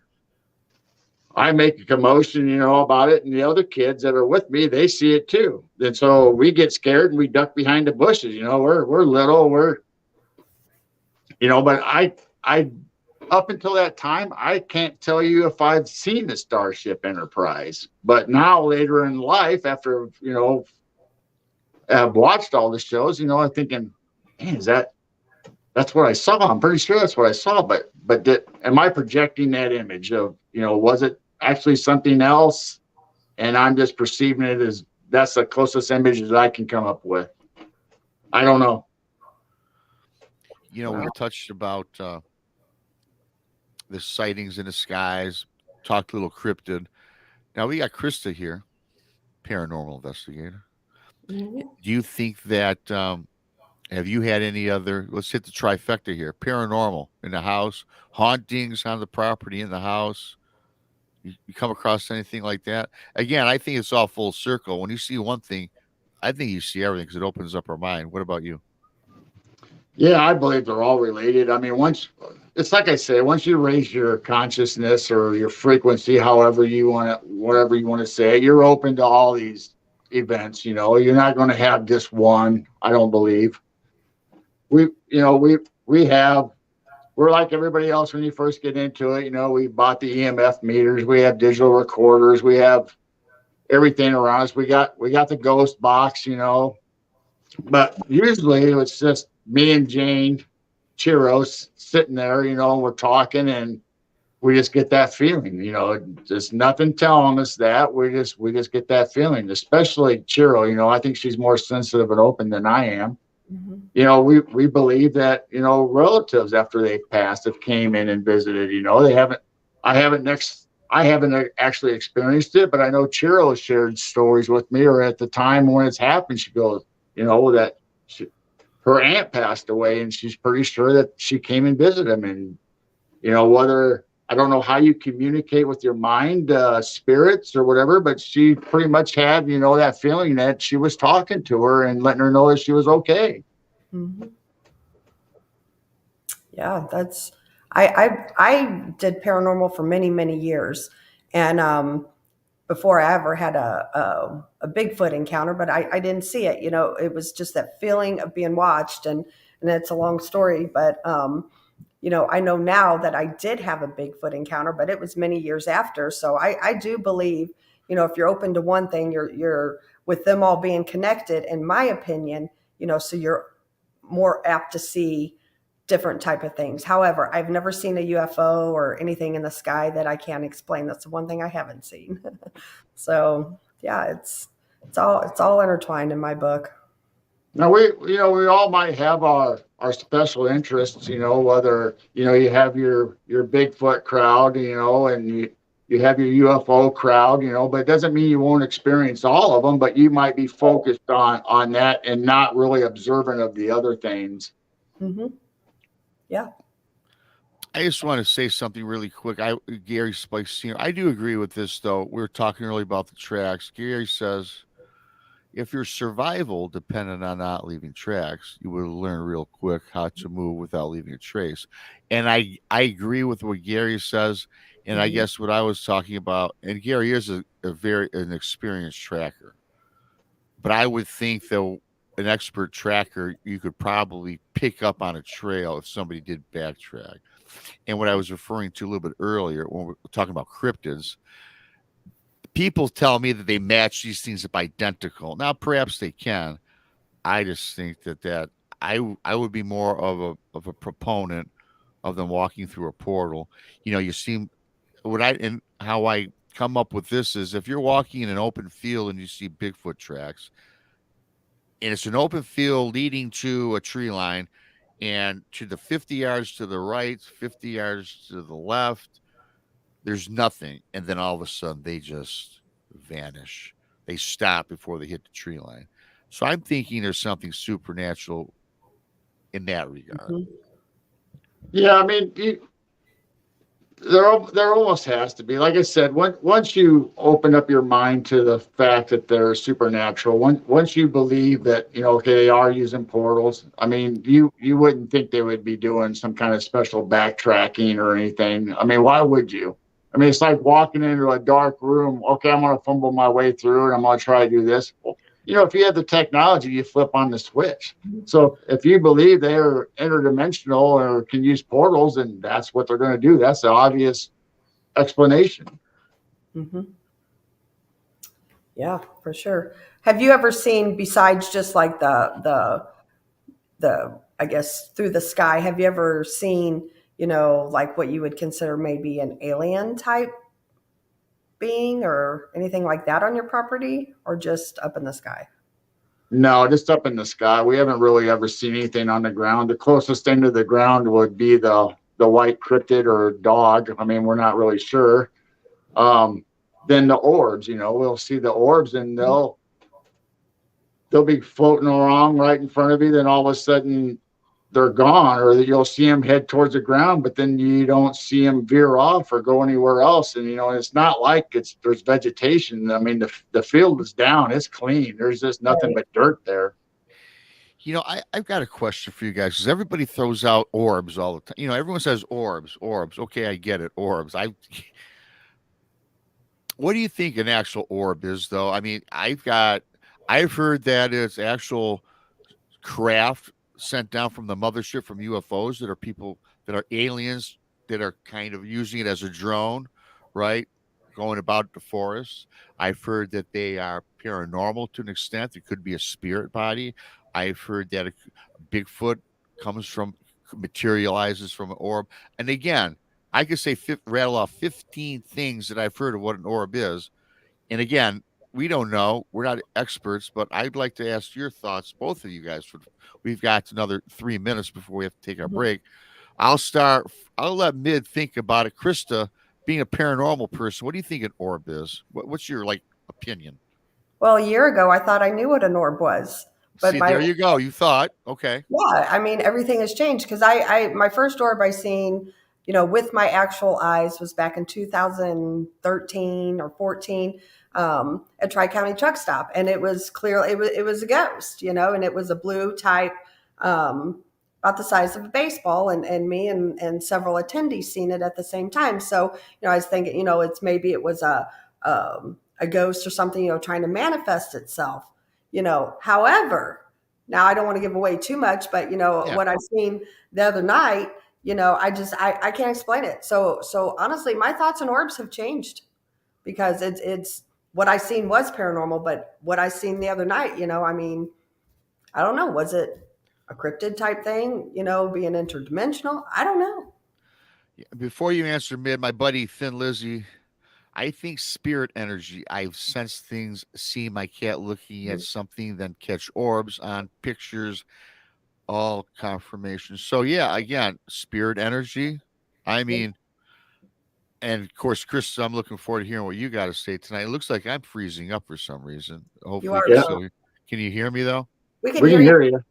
I make a commotion, you know, about it, and the other kids that are with me, they see it too. And so we get scared and we duck behind the bushes. You know, we're little, you know, but I up until that time, I can't tell you if I've seen the Starship Enterprise. But now later in life, after, you know, I've watched all the shows, you know, I'm thinking, man, that's what I saw. I'm pretty sure that's what I saw. But am I projecting that image of, you know, was it actually something else? And I'm just perceiving it as that's the closest image that I can come up with. I don't know. You know, we touched about the sightings in the skies, talked a little cryptid. Now we got Krista here, paranormal investigator. Mm-hmm. Do you think that have you had any other, let's hit the trifecta here, paranormal in the house, hauntings on the property in the house? You come across anything like that? Again, I think it's all full circle. When you see one thing, I think you see everything because it opens up our mind. What about you? Yeah, I believe they're all related. I mean, it's like I say, once you raise your consciousness or your frequency, whatever you want to say, you're open to all these events. You know, you're not going to have just one. I don't believe. We're like everybody else when you first get into it. You know, we bought the EMF meters, we have digital recorders, we have everything around us. We got the ghost box, you know, but usually it's just me and Jane Chiros sitting there, you know, we're talking and we just get that feeling, you know, there's nothing telling us that. We just get that feeling, especially Chiro, you know, I think she's more sensitive and open than I am. Mm-hmm. You know, we believe that, you know, relatives after they've passed have came in and visited, you know, I haven't actually experienced it, but I know Chiro shared stories with me, or at the time when it's happened, she goes, you know, that her aunt passed away and she's pretty sure that she came and visited him. And, you know, I don't know how you communicate with your mind, spirits or whatever, but she pretty much had, you know, that feeling that she was talking to her and letting her know that she was okay. Mm-hmm. Yeah, I did paranormal for many, many years. And before I ever had a Bigfoot encounter, but I didn't see it. It was just that feeling of being watched, and it's a long story, but I know now that I did have a Bigfoot encounter, but it was many years after. So I do believe, if you're open to one thing, you're with them all being connected, in my opinion, so you're more apt to see different type of things. However, I've never seen a UFO or anything in the sky that I can't explain. That's the one thing I haven't seen. So yeah, it's all intertwined in my book. Now we all might have our special interests, whether, you have your Bigfoot crowd, and you have your UFO crowd, but it doesn't mean you won't experience all of them, but you might be focused on that and not really observant of the other things. Mm-hmm. Yeah. I just want to say something really quick. Gary Spike Sr. I do agree with this, though. We were talking earlier about the tracks. Gary says, if your survival depended on not leaving tracks, you would learn real quick how to move without leaving a trace. And I agree with what Gary says. And I Mm-hmm. guess what I was talking about, and Gary is an experienced tracker. But I would think that an expert tracker, you could probably pick up on a trail if somebody did backtrack. And what I was referring to a little bit earlier when we're talking about cryptids, people tell me that they match these things up identical. Now, perhaps they can. I just think that I would be more of a proponent of them walking through a portal. You seem and how I come up with this is if you're walking in an open field and you see Bigfoot tracks, and it's an open field leading to a tree line, and to the 50 yards to the right, 50 yards to the left, there's nothing. And then all of a sudden they just vanish. They stop before they hit the tree line. So I'm thinking there's something supernatural in that regard. Mm-hmm. Yeah, I mean, there almost has to be. Like I said, once you open up your mind to the fact that they're supernatural, once you believe that, okay, they are using portals. I mean, you wouldn't think they would be doing some kind of special backtracking or anything. I mean, why would you? I mean, it's like walking into a dark room. Okay, I'm going to fumble my way through and I'm going to try to do this. Well, if you have the technology, you flip on the switch. So if you believe they're interdimensional or can use portals, and that's what they're going to do, that's the obvious explanation. Mm-hmm. Yeah, for sure. Have you ever seen, besides just like the I guess through the sky, have you ever seen, like what you would consider maybe an alien type being or anything like that on your property, or just up in the sky? No, just up in the sky. We haven't really ever seen anything on the ground. The closest thing to the ground would be the white cryptid or dog. I mean, we're not really sure. Then the orbs, we'll see the orbs and they'll be floating around right in front of you. Then all of a sudden they're gone, or that you'll see them head towards the ground, but then you don't see them veer off or go anywhere else. And, it's not like there's vegetation. I mean, the field is down. It's clean. There's just nothing but dirt there. I've got a question for you guys, because everybody throws out orbs all the time. Everyone says orbs. Okay, I get it. Orbs. What do you think an actual orb is, though? I mean, I've heard that it's actual craft sent down from the mothership from UFOs that are people that are aliens that are kind of using it as a drone, right? Going about the forest. I've heard that they are paranormal to an extent. It could be a spirit body. I've heard that a Bigfoot materializes from an orb. And again, I could say rattle off 15 things that I've heard of what an orb is. And again, we don't know. We're not experts, but I'd like to ask your thoughts, both of you guys. We've got another 3 minutes before we have to take our break. I'll let Mid think about it. Krista, being a paranormal person, what do you think an orb is? What's your opinion? Well, a year ago, I thought I knew what an orb was. But there you go. You thought, okay. Yeah, I mean, everything has changed, because my first orb I seen, with my actual eyes was back in 2013 or 14 at Tri-County Truck Stop. And it was clear, it was a ghost, and it was a blue type, about the size of a baseball, and me and several attendees seen it at the same time. So, I was thinking, it was a ghost or something, trying to manifest itself, However, now I don't want to give away too much, but Yeah. what I've seen the other night, I can't explain it. So honestly, my thoughts on orbs have changed because it's what I seen was paranormal, but what I seen the other night, I don't know, was it a cryptid type thing, being interdimensional? I don't know. Before you answer, Mid, my buddy Thin Lizzy, I think spirit energy. I've sensed things, see my cat looking at something, then catch orbs on pictures, all confirmation. So yeah, again, spirit energy. I mean, and of course, Chris, I'm looking forward to hearing what you got to say tonight. It looks like I'm freezing up for some reason. You Hopefully, are you can Yeah. still. Can you hear me though? We can We hear can you. hear you.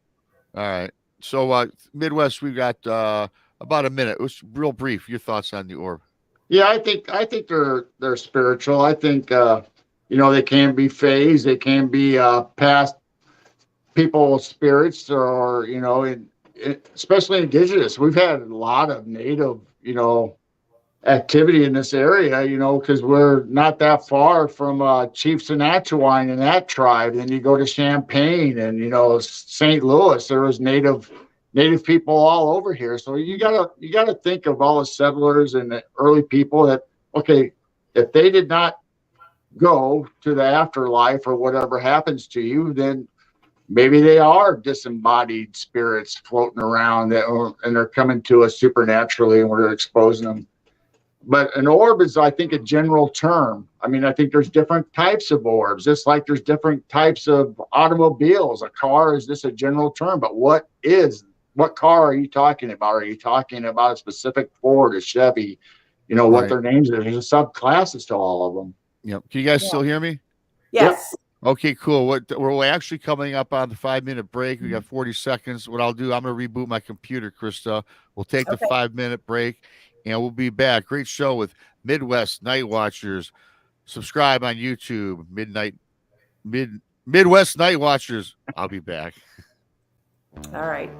All right. So Midwest, we've got about a minute. It was real brief. Your thoughts on the orb? Yeah, I think they're spiritual. I think they can be phased. They can be past people's spirits, or especially indigenous. We've had a lot of native activity in this area, because we're not that far from Chief Senatawine and that tribe. And you go to Champaign and St. Louis, there was native people all over here. So you gotta think of all the settlers and the early people that, okay, if they did not go to the afterlife or whatever happens to you, then maybe they are disembodied spirits floating around and they're coming to us supernaturally and we're exposing them. But an orb is, I think, a general term. I mean, I think there's different types of orbs, just like there's different types of automobiles. A car is just a general term, but what car are you talking about? Are you talking about a specific Ford, a Chevy? What their names are. There's subclasses to all of them. Yep. Can you guys still hear me? Yes. Okay, cool. We're actually coming up on the 5-minute break. We got 40 seconds. What I'll do, I'm going to reboot my computer, Krista. We'll take the 5-minute break, and we'll be back. Great show with Midwest Night Watchers. Subscribe on YouTube. Midwest Night Watchers. I'll be back. All right.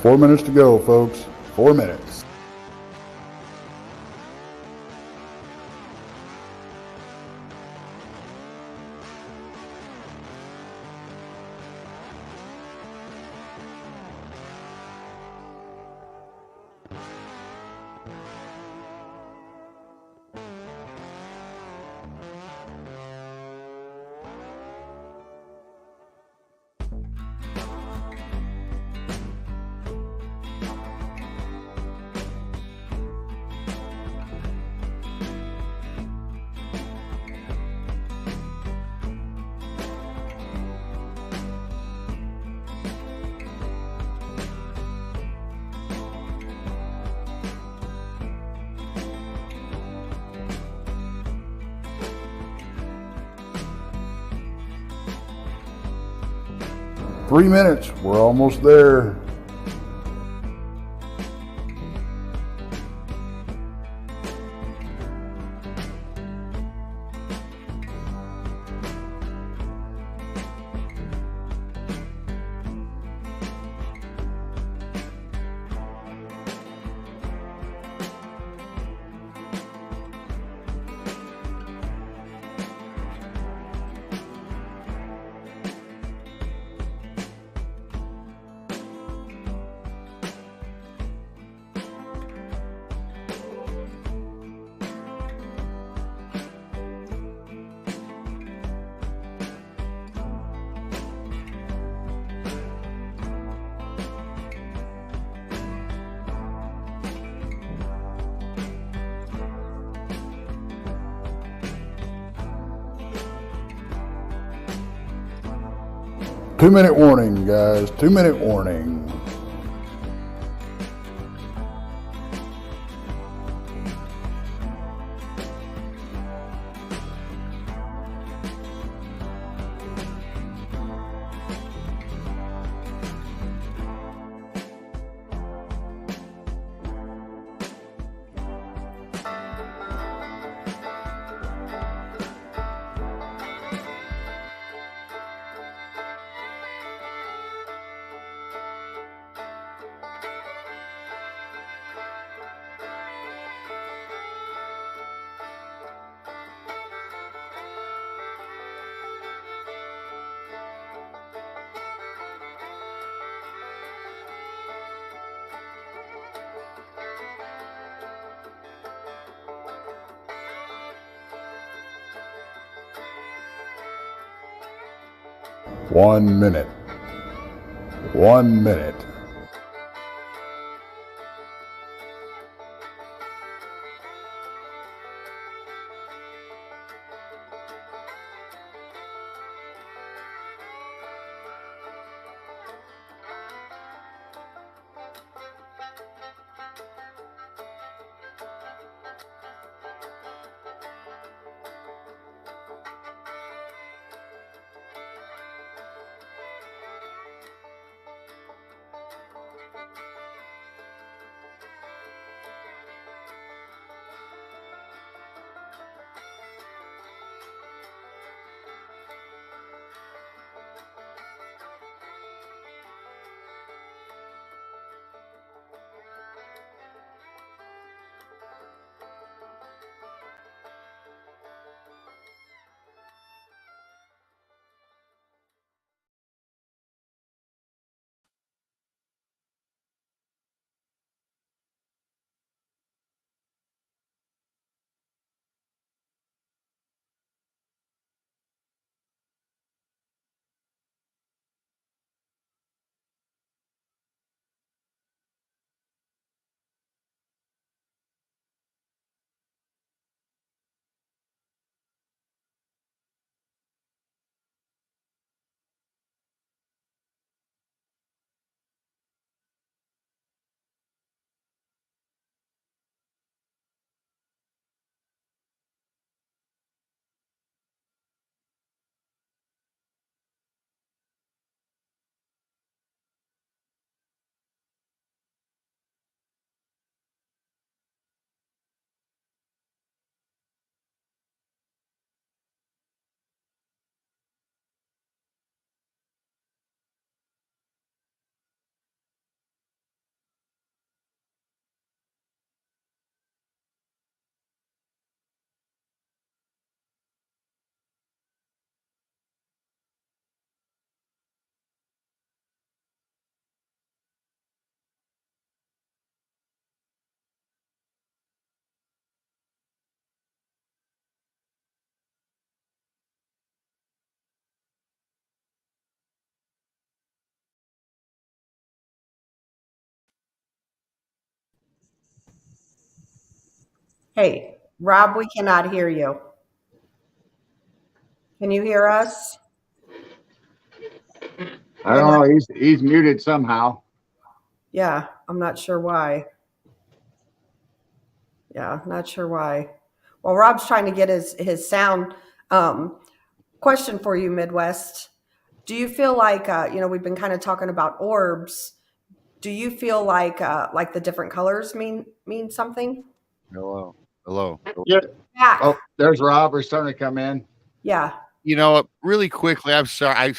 Four minutes to go, folks. 4 minutes. Three minutes. We're almost there. 2-minute warning, guys. 2-minute warning. One minute. 1 minute. Hey, Rob, we cannot hear you. Can you hear us? I don't know. He's muted somehow. Yeah, I'm not sure why. Yeah, not sure why. Well, Rob's trying to get his sound. Question for you, Midwest. Do you feel like we've been kind of talking about orbs? Do you feel like the different colors mean something? Hello. Hello. Yeah. Back. Oh, there's Rob. We're starting to come in. Yeah. You know, really quickly, I'm sorry.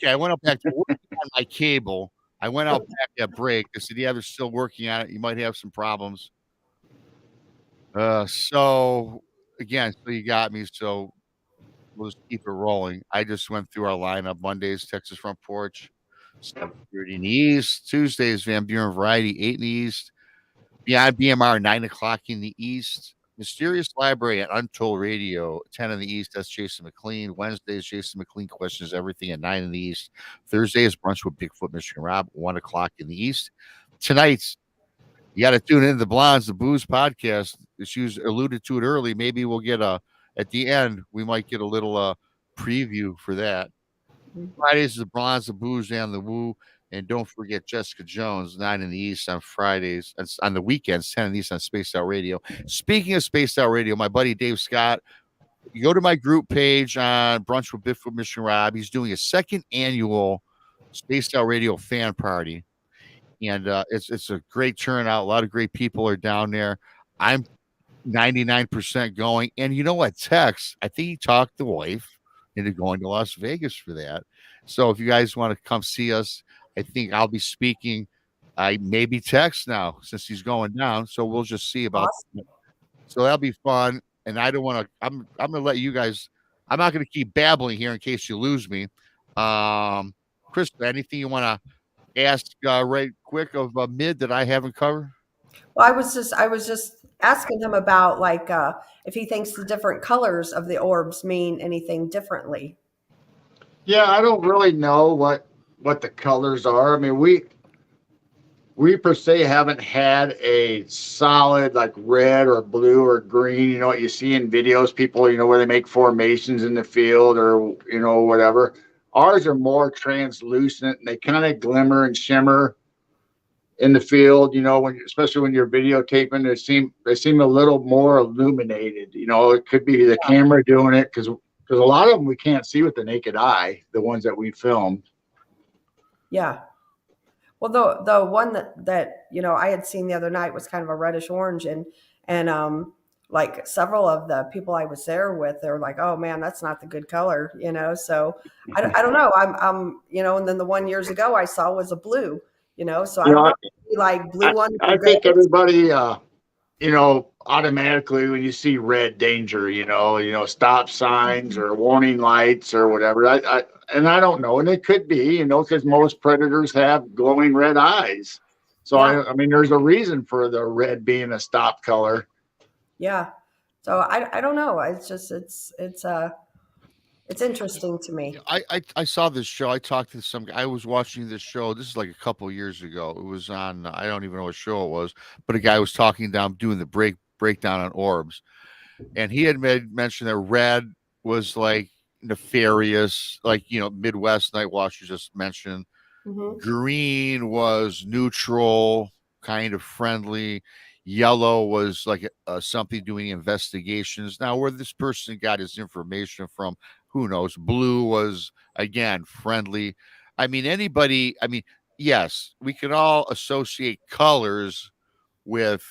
I went up back to working on my cable. I went out back at break. They said, yeah, they're still working on it. You might have some problems. So you got me. So we'll just keep it rolling. I just went through our lineup. Mondays, Texas Front Porch, 7:30 in the East. Tuesdays, Van Buren Variety, 8 in the East. Beyond BMR, 9 o'clock in the East. Mysterious Library at Untold Radio, 10 in the East. That's Jason McLean. Wednesdays, Jason McLean questions everything at 9 in the East. Thursday is Brunch with Bigfoot, Mr. Rob, 1 o'clock in the East. Tonight's, you got to tune in to the Blondes, the Booze podcast. She alluded to it early. Maybe we'll get at the end, we might get a little preview for that. Fridays is the Bronze, the Booze, and the Woo. And don't forget Jessica Jones, 9 in the East on Fridays. It's on the weekends, 10 in the East on Spaced Out Radio. Speaking of Spaced Out Radio, my buddy Dave Scott, you go to my group page on Brunch with Bigfoot Mission Rob. He's doing a second annual Spaced Out Radio fan party. And it's a great turnout. A lot of great people are down there. I'm 99% going. And you know what? Tex, I think he talked the wife into going to Las Vegas for that. So if you guys want to come see us, I think I'll be speaking. I maybe Tex now since he's going down. So we'll just see about it. So that'll be fun. And I don't want to, I'm going to let you guys, I'm not going to keep babbling here in case you lose me. Chris, anything you want to ask right quick of Mid that I haven't covered? Well, I was just asking him about like if he thinks the different colors of the orbs mean anything differently. Yeah, I don't really know what the colors are. I mean, we per se haven't had a solid like red or blue or green. You know what you see in videos, people, you know, where they make formations in the field or, you know, whatever. Ours are more translucent and they kind of glimmer and shimmer in the field, you know, especially when you're videotaping, they seem a little more illuminated. You know, it could be the camera doing it because a lot of them we can't see with the naked eye, the ones that we filmed. Yeah. Well, the one that you know I had seen the other night was kind of a reddish orange, and like several of the people I was there with, they were like, "Oh man, that's not the good color," you know. So I don't know. I'm you know, and then the one years ago I saw was a blue, you know. So I don't know, like blue one. I think everybody, you know, automatically when you see red, danger, you know, stop signs or warning lights or whatever. I don't know, and it could be, you know, because most predators have glowing red eyes. So I mean, there's a reason for the red being a stop color. Yeah. So I don't know. It's just it's interesting to me. I saw this show. I talked to some guy. I was watching this show. This is like a couple of years ago. It was on, I don't even know what show it was, but a guy was talking down, doing the breakdown on orbs. And he had mentioned that red was like nefarious, like, you know, Midwest Night Watch just mentioned. Mm-hmm. Green was neutral, kind of friendly. Yellow was like something doing investigations. Now, where this person got his information from, who knows? Blue was, again, friendly. I mean, yes, we can all associate colors with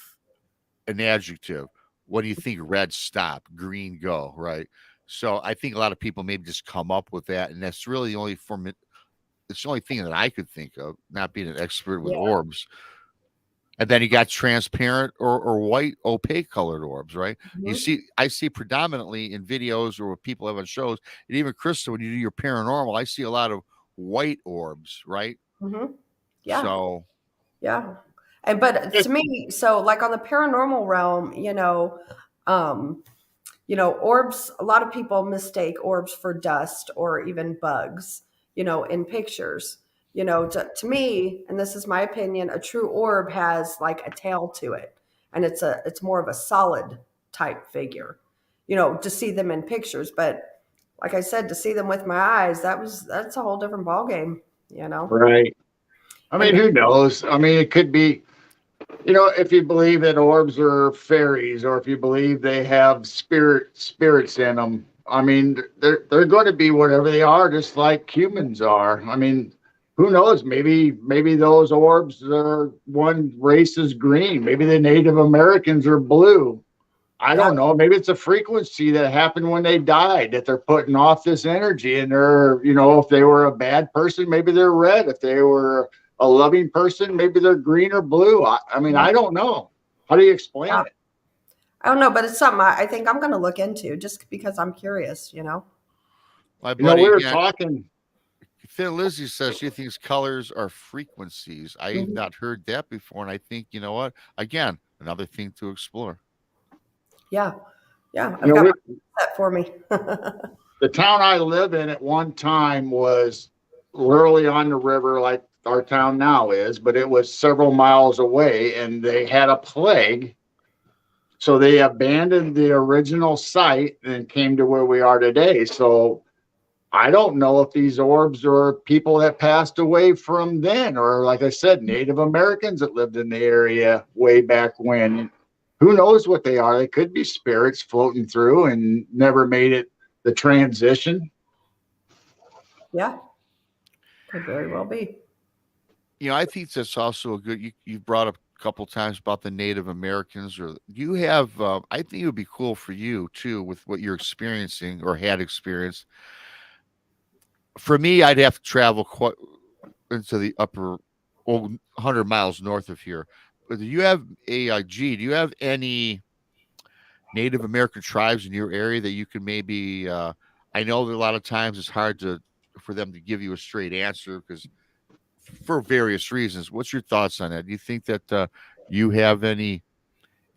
an adjective. What do you think? Red, stop. Green, go, right? So I think a lot of people maybe just come up with that. And that's really the only it's the only thing that I could think of, not being an expert with orbs. And then you got transparent or white, opaque colored orbs, right? Mm-hmm. I see predominantly in videos or what people have on shows, and even Krista, when you do your paranormal, I see a lot of white orbs, right? Mm-hmm. Yeah. So, yeah. But to me, so like on the paranormal realm, you know, orbs, a lot of people mistake orbs for dust or even bugs, you know, in pictures. You know, to me, and this is my opinion, a true orb has like a tail to it, and it's more of a solid type figure, you know, to see them in pictures. But like I said, to see them with my eyes, that's a whole different ballgame, you know. Right. I mean, who knows? I mean, it could be, you know, if you believe that orbs are fairies, or if you believe they have spirits in them. I mean, they're going to be whatever they are, just like humans are. I mean, who knows? Maybe those orbs are, one race is green. Maybe the Native Americans are blue. I don't know. Maybe it's a frequency that happened when they died, that they're putting off this energy, and they're, you know, if they were a bad person, maybe they're red. If they were a loving person, maybe they're green or blue. I mean, I don't know. How do you explain it? I don't know, but it's something I think I'm going to look into just because I'm curious, you know. My buddy, we were talking. Thin Lizzie says she thinks colors are frequencies. I've not heard that before, and I think, you know what? Again, another thing to explore. Yeah. I've got that for me. The town I live in at one time was literally on the river, like our town now is, but it was several miles away, and they had a plague. So they abandoned the original site and came to where we are today. So I don't know if these orbs are people that passed away from then, or like I said, Native Americans that lived in the area way back when. Who knows what they are? They could be spirits floating through and never made it the transition. Yeah, could very well be. I think that's also a good. You brought up a couple times about the Native Americans, or you have. I think it would be cool for you too, with what you're experiencing or had experienced. For me, I'd have to travel quite into the upper 100 miles north of here. But do you have do you have any Native American tribes in your area that you can maybe? I know that a lot of times it's hard for them to give you a straight answer because for various reasons. What's your thoughts on that? Do you think that you have any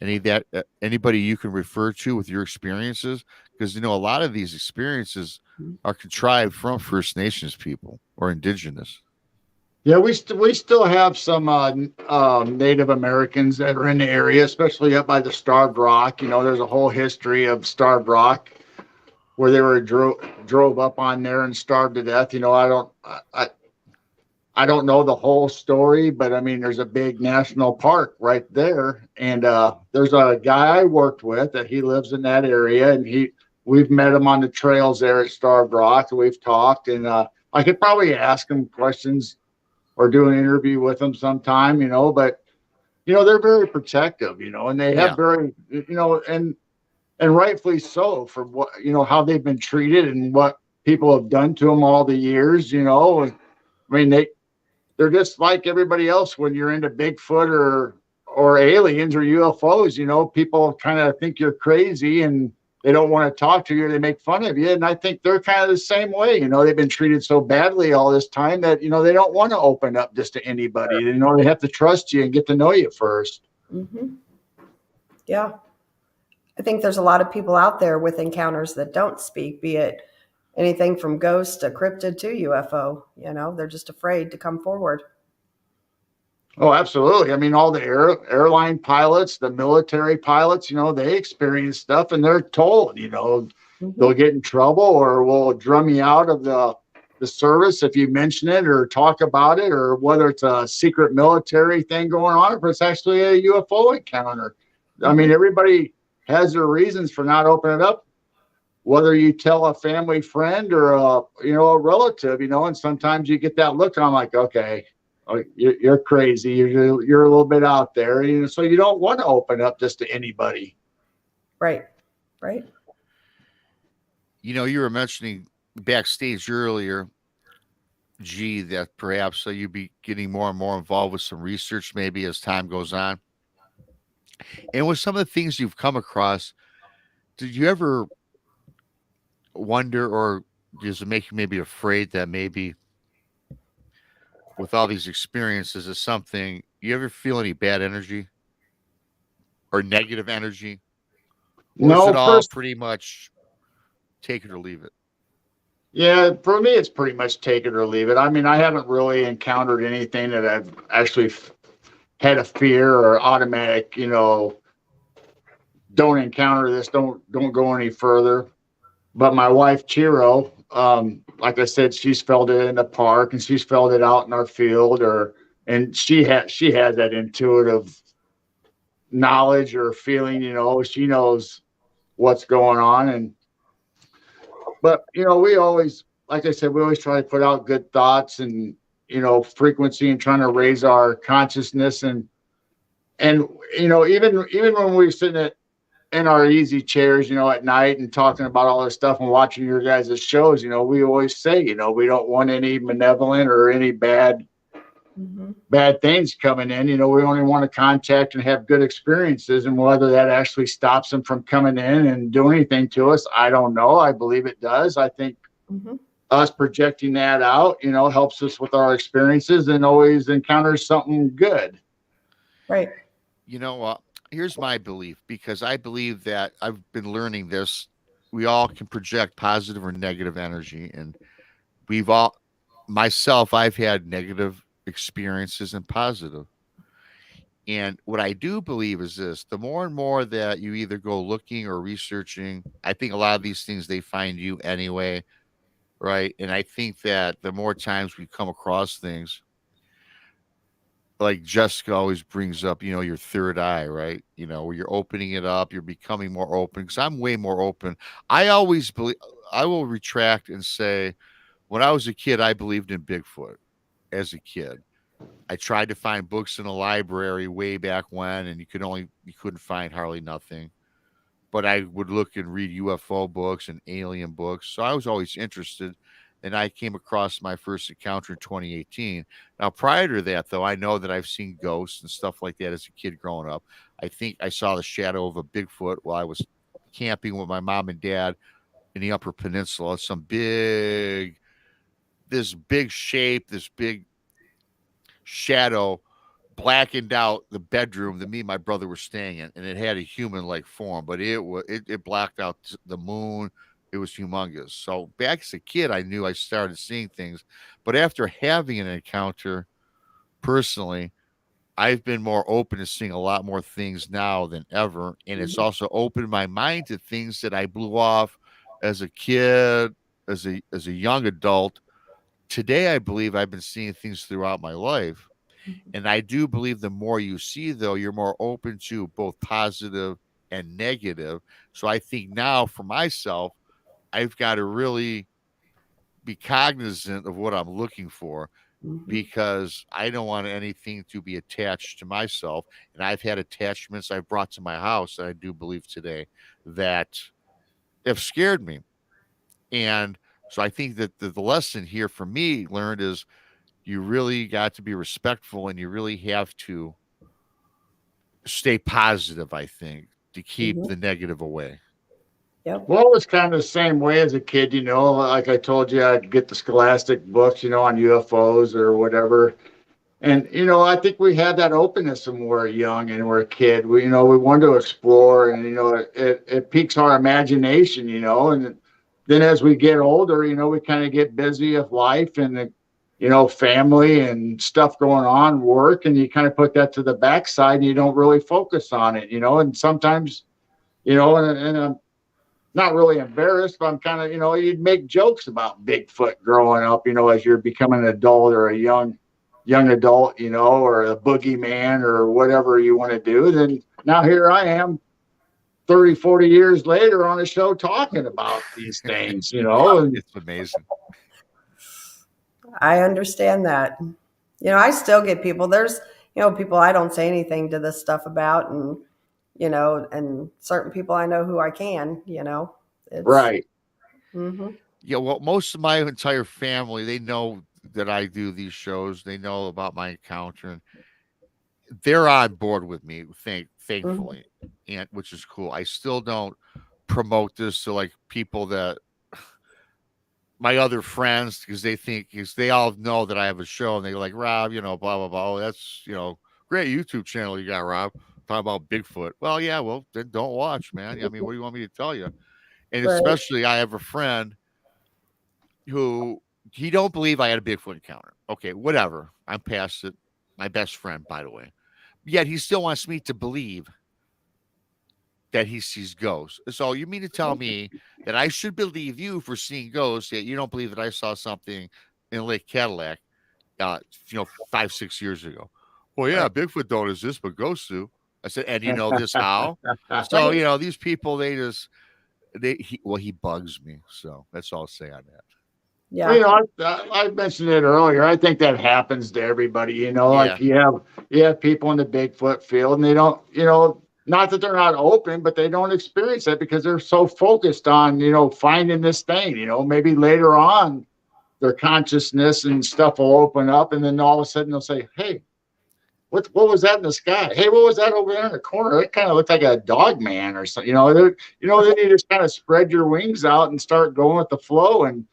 that anybody you can refer to with your experiences? Because a lot of these experiences are contrived from First Nations people or indigenous. Yeah, we still have some Native Americans that are in the area, especially up by the Starved Rock. There's a whole history of Starved Rock where they were drove up on there and starved to death. I don't know the whole story, but I mean, there's a big national park right there, and there's a guy I worked with that he lives in that area, and we've met him on the trails there at Starved Rock, and we've talked, and I could probably ask him questions or do an interview with them sometime, but they're very protective, and they have very, and rightfully so for what, how they've been treated and what people have done to them all the years, I mean, they're just like everybody else when you're into Bigfoot or aliens or UFOs, people kind of think you're crazy and they don't want to talk to you. They make fun of you. And I think they're kind of the same way. They've been treated so badly all this time that, they don't want to open up just to anybody. They have to trust you and get to know you first. Mm-hmm. Yeah. I think there's a lot of people out there with encounters that don't speak, be it anything from ghost to cryptid to UFO. They're just afraid to come forward. Oh, absolutely. I mean, all the airline pilots, the military pilots, they experience stuff and they're told, they'll get in trouble or will drum you out of the service if you mention it or talk about it, or whether it's a secret military thing going on, or if it's actually a UFO encounter. I mean, everybody has their reasons for not opening up, whether you tell a family friend or a relative, and sometimes you get that look and I'm like, okay, you're crazy. You're a little bit out there, so you don't want to open up just to anybody. Right. You were mentioning backstage earlier, that perhaps you'd be getting more and more involved with some research maybe as time goes on. And with some of the things you've come across, did you ever wonder, or does it make you maybe afraid that maybe with all these experiences is something, you ever feel any bad energy or negative energy? Or No, is it all pretty much take it or leave it? Yeah, for me, it's pretty much take it or leave it. I mean, I haven't really encountered anything that I've actually had a fear or automatic, don't encounter this, don't go any further. But my wife, Chiro, like I said, she's felt it in the park and she's felt it out in our field, and she has that intuitive knowledge or feeling, she knows what's going on. But we always, like I said, we always try to put out good thoughts and, frequency and trying to raise our consciousness and even when we're sitting in our easy chairs, at night and talking about all this stuff and watching your guys' shows, we always say, we don't want any malevolent or any bad things coming in. We only want to contact and have good experiences, and whether that actually stops them from coming in and doing anything to us, I don't know. I believe it does. I think us projecting that out, helps us with our experiences and always encounters something good. Right. Here's my belief, because I believe that I've been learning this. We all can project positive or negative energy, and I've had negative experiences and positive. And what I do believe is this: the more and more that you either go looking or researching, I think a lot of these things, they find you anyway. right? And I think that the more times we come across things, like Jessica always brings up, your third eye, right? Where you're opening it up, you're becoming more open. Because I'm way more open. I always believe. I will retract and say, when I was a kid, I believed in Bigfoot. As a kid, I tried to find books in a library way back when, and you couldn't find hardly nothing. But I would look and read UFO books and alien books. So I was always interested. And I came across my first encounter in 2018. Now, prior to that, though, I know that I've seen ghosts and stuff like that as a kid growing up. I think I saw the shadow of a Bigfoot while I was camping with my mom and dad in the Upper Peninsula. This big shape, this big shadow blackened out the bedroom that me and my brother were staying in, and it had a human-like form, but it blacked out the moon. It was humongous. So back as a kid, I knew I started seeing things, but after having an encounter personally, I've been more open to seeing a lot more things now than ever, and it's also opened my mind to things that I blew off as a kid, as a young adult. Today, I believe I've been seeing things throughout my life. And I do believe the more you see, though, you're more open to both positive and negative. So I think now for myself, I've got to really be cognizant of what I'm looking for because I don't want anything to be attached to myself. And I've had attachments I've brought to my house that I do believe today that have scared me. And so I think that the lesson here for me learned is you really got to be respectful and you really have to stay positive, I think, to keep Mhm. the negative away. Yep. Well, it was kind of the same way as a kid, like I told you, I'd get the scholastic books, on UFOs or whatever. And, I think we had that openness when we were young and we're a kid. We wanted to explore and, it piques our imagination, and then as we get older, we kind of get busy with life and, family and stuff going on, work, and you kind of put that to the backside and you don't really focus on it, and sometimes, and I'm not really embarrassed, but I'm kind of, you'd make jokes about Bigfoot growing up, as you're becoming an adult or a young adult, or a boogeyman or whatever you want to do. Then now here I am 30, 40 years later on a show talking about these things, and It's amazing. I understand that. I still get people. There's, people I don't say anything to this stuff about, and and certain people I know who I can. It's. right. Hmm. Yeah, well, most of my entire family, they know that I do these shows. They know about my encounter and they're on board with me, thankfully, and which is cool. I still don't promote this to like people that my other friends because they all know that I have a show and they're like, Rob, blah blah blah. Oh, that's great YouTube channel you got, Rob. Talking about Bigfoot. Well, yeah, well then don't watch, man. I mean, what do you want me to tell you? And Right. especially, I have a friend who he don't believe I had a Bigfoot encounter. Okay, whatever. I'm past it. My best friend, by the way. Yet he still wants me to believe that he sees ghosts. So you mean to tell me that I should believe you for seeing ghosts, yet you don't believe that I saw something in Lake Cadillac, 5, 6 years ago? Well, yeah, Right. Bigfoot don't exist, but ghosts do. I said, and you know this how? So Right. these people, he bugs me. So that's all I'll say on that. Well, Yeah. I mentioned it earlier. I think that happens to everybody. Like Yeah. you have people in the Bigfoot field, and they don't, not that they're not open, but they don't experience it because they're so focused on, finding this thing. Maybe later on, their consciousness and stuff will open up, and then all of a sudden they'll say, "Hey, what was that in the sky? Hey, what was that over there in the corner? It kind of looked like a dog man or something." Then you just kind of spread your wings out and start going with the flow and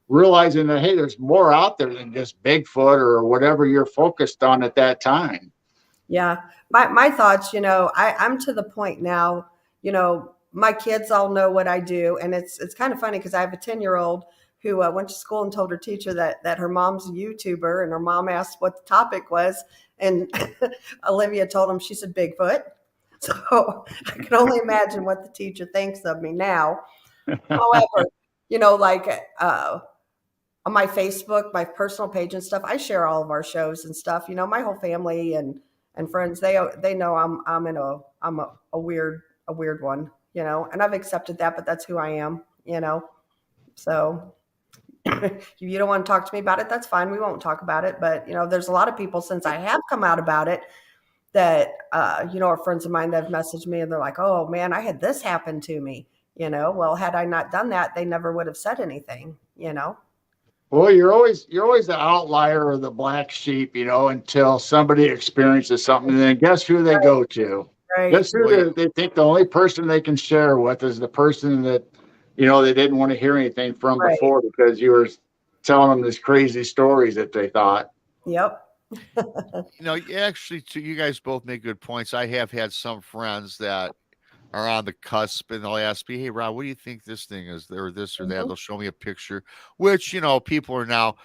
realizing that, hey, there's more out there than just Bigfoot or whatever you're focused on at that time. Yeah. My thoughts, I'm to the point now, my kids all know what I do. And it's kind of funny because I have a 10-year-old who went to school and told her teacher that her mom's a YouTuber, and her mom asked what the topic was. And Olivia told him, she said, Bigfoot. So I can only imagine what the teacher thinks of me now. However, like on my Facebook, my personal page and stuff, I share all of our shows and stuff. My whole family and friends, they know I'm a weird one, and I've accepted that, but that's who I am, So if you don't want to talk to me about it, that's fine. We won't talk about it. But there's a lot of people, since I have come out about it, that are friends of mine that have messaged me and they're like, "Oh man, I had this happen to me." Well, had I not done that, they never would have said anything. Well, you're always the outlier or the black sheep, until somebody experiences something. And then guess who they go to? Right. Guess who they think the only person they can share with is the person that, they didn't want to hear anything from before, because you were telling them these crazy stories that they thought. Yep. Actually, you guys both make good points. I have had some friends that are on the cusp, and they'll ask me, "Hey, Rob, what do you think this thing is, or this or that?" Mhm. They'll show me a picture, which people are now.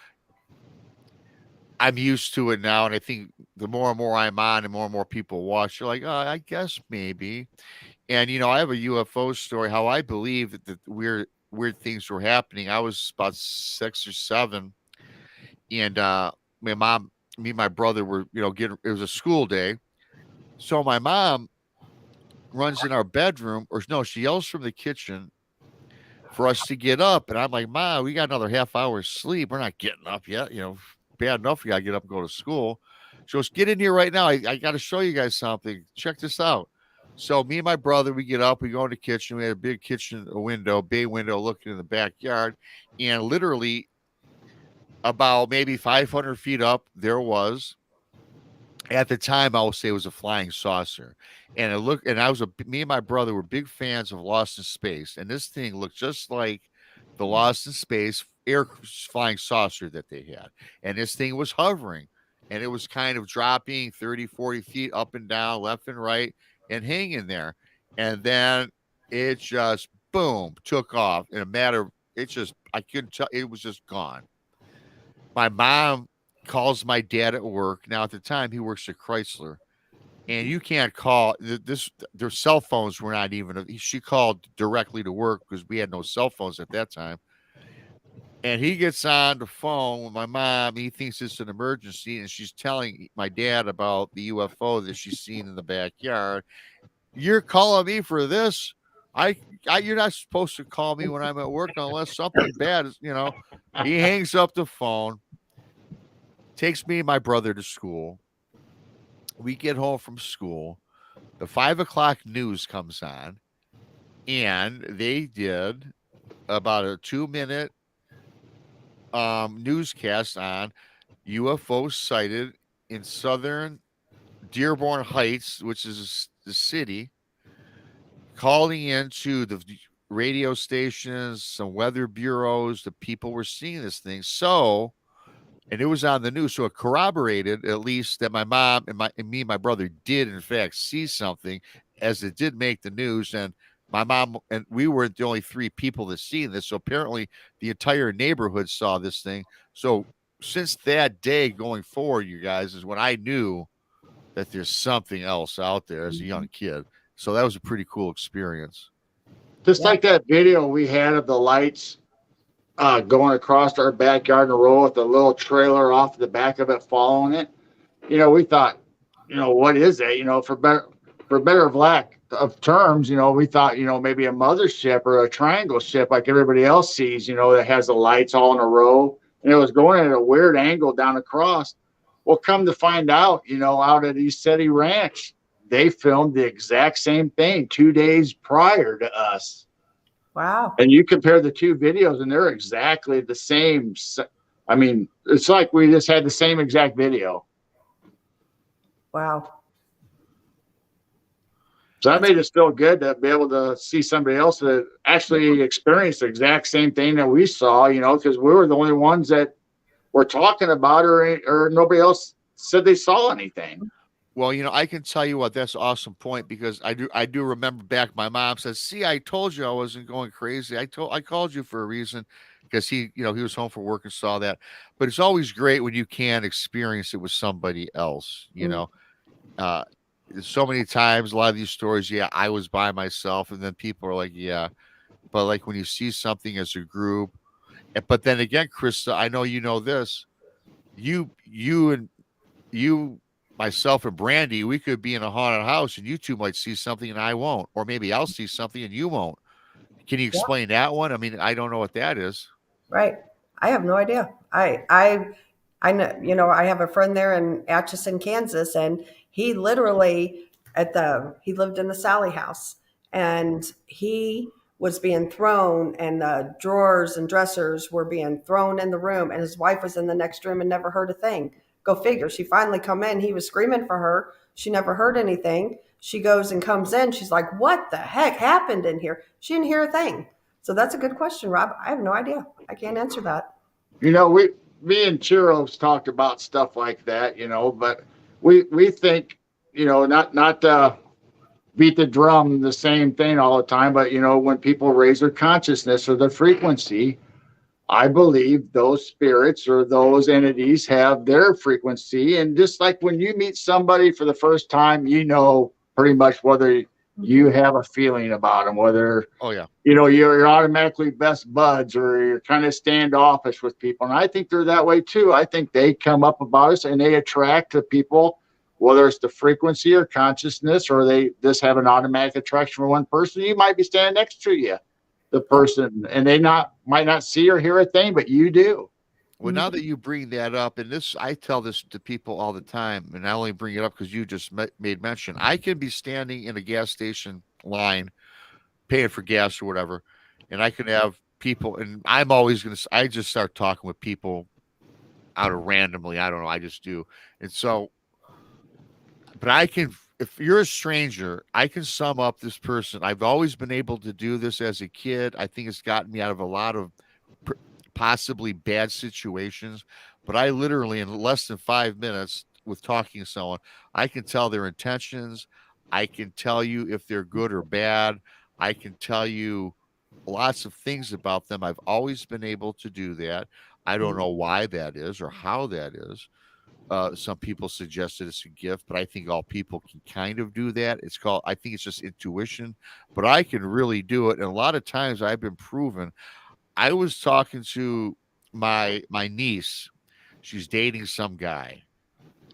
I'm used to it now, and I think the more and more I'm on, and more people watch, you're like, "Oh, I guess maybe." And I have a UFO story. How I believe that the weird things were happening. I was about 6 or 7, and my mom, me, and my brother were getting. It was a school day, so my mom runs in our bedroom, or no, she yells from the kitchen for us to get up. And I'm like, "Ma, we got another half hour sleep. We're not getting up yet. Bad enough we got to get up and go to school." She goes, "Get in here right now. I got to show you guys something. Check this out." So me and my brother, we get up, we go in the kitchen. We had a big kitchen window, bay window looking in the backyard. And literally about maybe 500 feet up, there was, at the time, I will say it was a flying saucer. And me and my brother were big fans of Lost in Space. And this thing looked just like the Lost in Space air flying saucer that they had. And this thing was hovering, and it was kind of dropping 30, 40 feet up and down, left and right, and hanging there. And then it just, boom, took off in a matter of, I couldn't tell, it was just gone. My mom calls my dad at work. Now, at the time, he works at Chrysler, and you can't call their cell phones were not even. She called directly to work because we had no cell phones at that time. And he gets on the phone with my mom. He thinks it's an emergency, and she's telling my dad about the UFO that she's seen in the backyard. "You're calling me for this? You're not supposed to call me when I'm at work unless something bad is." He hangs up the phone, takes me and my brother to school. We get home from school. The 5 o'clock news comes on, and they did about a 2-minute newscast on UFO sighted in southern Dearborn Heights, which is the city, calling into the radio stations, some weather bureaus. The people were seeing this thing. And it was on the news, so it corroborated at least that my mom and me and my brother did in fact see something, as it did make the news. And my mom and we weren't the only 3 people that seen this, so apparently the entire neighborhood saw this thing. So since that day going forward, you guys, is when I knew that there's something else out there as a young kid. So that was a pretty cool experience. Just like that video we had of the lights going across our backyard in a row with a little trailer off the back of it following it. We thought, what is that? For better of lack of terms, we thought, maybe a mothership or a triangle ship like everybody else sees, that has the lights all in a row. And it was going at a weird angle down across. Well, come to find out, out at East City Ranch, they filmed the exact same thing 2 days prior to us. Wow. And you compare the 2 videos, and they're exactly the same. I mean, it's like we just had the same exact video. Wow. So that made us feel good to be able to see somebody else that actually experienced the exact same thing that we saw, because we were the only ones that were talking about it, or nobody else said they saw anything. Well, I can tell you what, that's an awesome point, because I do remember back, my mom says, "See, I told you I wasn't going crazy. I called you for a reason," because he was home from work and saw that. But it's always great when you can experience it with somebody else, so many times, a lot of these stories, I was by myself, and then people are like, yeah, but like when you see something as a group, But then again, Krista, I know you know this. And you, myself, and Brandy, we could be in a haunted house, and you two might see something, and I won't, or maybe I'll see something and you won't. Can you Yeah. explain that one? I mean, I don't know what that is. Right. I have no idea. I know, you know, I have a friend there in Atchison, Kansas, and he literally he lived in the Sally house, and he was being thrown, and the drawers and dressers were being thrown in the room, and his wife was in the next room and never heard a thing. Go figure. She finally come in. He was screaming for her. She never heard anything. She goes and comes in. She's like, "What the heck happened in here?" She didn't hear a thing. So that's a good question, Rob. I have no idea. I can't answer that. You know, me and Chiro's talked about stuff like that, you know, but we think, you know, not beat the drum the same thing all the time, but you know, when people raise their consciousness or their frequency, I believe those spirits or those entities have their frequency. And just like when you meet somebody for the first time, you know pretty much whether you have a feeling about them, whether Oh yeah. you know you're automatically best buds or you're kind of standoffish with people. And I think they're that way too. I think they come up about us and they attract to people, whether it's the frequency or consciousness, or they just have an automatic attraction for one person. You might be standing next to you, the person, and they might not see or hear a thing, but you do. Well, now that you bring that up, and this, I tell this to people all the time, and I only bring it up because you just made mention. I can be standing in a gas station line, paying for gas or whatever, and I can have people, and I'm always going to, I just start talking with people out of randomly. I don't know. I just do. And so, but I can, if you're a stranger, I can sum up this person. I've always been able to do this as a kid. I think it's gotten me out of a lot of possibly bad situations, but I literally, in less than 5 minutes with talking to someone, I can tell their intentions. I can tell you if they're good or bad. I can tell you lots of things about them. I've always been able to do that. I don't know why that is or how that is. Some people suggested it's a gift, but I think all people can kind of do that. I think it's just intuition, but I can really do it. And a lot of times I've been proven. I was talking to my niece. She's dating some guy.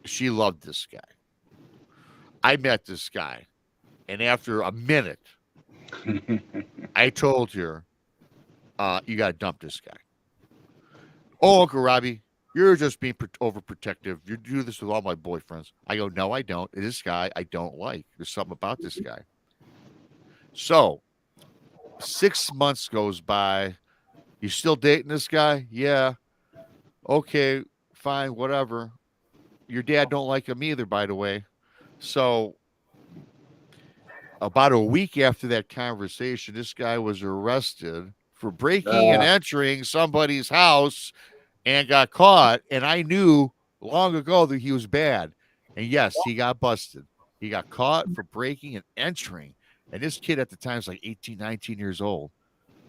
She loved this guy. I met this guy, and after a minute, I told her, "You got to dump this guy." Oh, Uncle Robbie, you're just being overprotective. You do this with all my boyfriends. I go, "No, I don't. This guy I don't like. There's something about this guy." So 6 months goes by. You still dating this guy? Yeah. Okay, fine, whatever. Your dad don't like him either, by the way. So about a week after that conversation, this guy was arrested for breaking and entering somebody's house and got caught. And I knew long ago that he was bad. And yes, he got busted. He got caught for breaking and entering. And this kid at the time was like 18, 19 years old.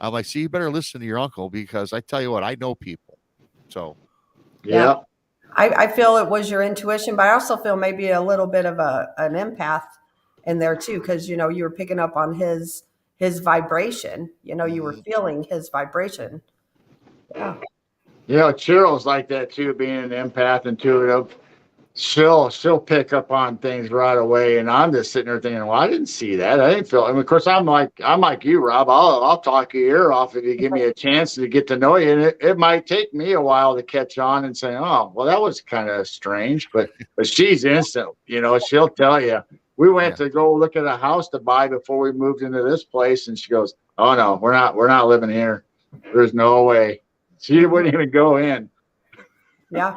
I'm like, see, you better listen to your uncle because I tell you what, I know people. So, Yeah. I feel it was your intuition, but I also feel maybe a little bit of an empath in there too, because you know you were picking up on his vibration. You know, you were feeling his vibration. Yeah. You know, Cheryl's like that too, being an empath, intuitive. She'll pick up on things right away, and I'm just sitting there thinking, well, I didn't see that. I didn't feel. I mean, of course, I'm like you, Rob. I'll talk your ear off if you give me a chance to get to know you, and it might take me a while to catch on and say, oh, well, that was kind of strange, but she's instant. You know, she'll tell you. We went to go look at a house to buy before we moved into this place, and she goes, oh no, we're not living here. There's no way. She wouldn't even go in. Yeah.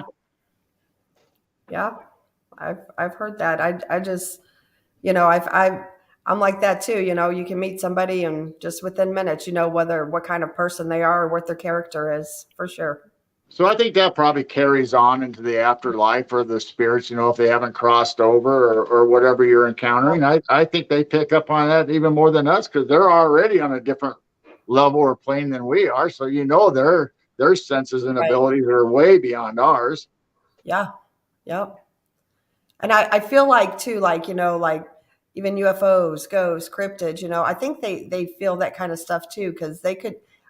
Yeah, I've heard that. I just, you know, I'm like that too. You know, you can meet somebody and just within minutes, you know, what kind of person they are or what their character is, for sure. So I think that probably carries on into the afterlife or the spirits, you know, if they haven't crossed over or whatever you're encountering. I think they pick up on that even more than us because they're already on a different level or plane than we are. So, you know, their senses and abilities are way beyond ours. Yeah. Yep. And I feel like too, like, you know, like even UFOs, ghosts, cryptids, you know, I think they feel that kind of stuff too, because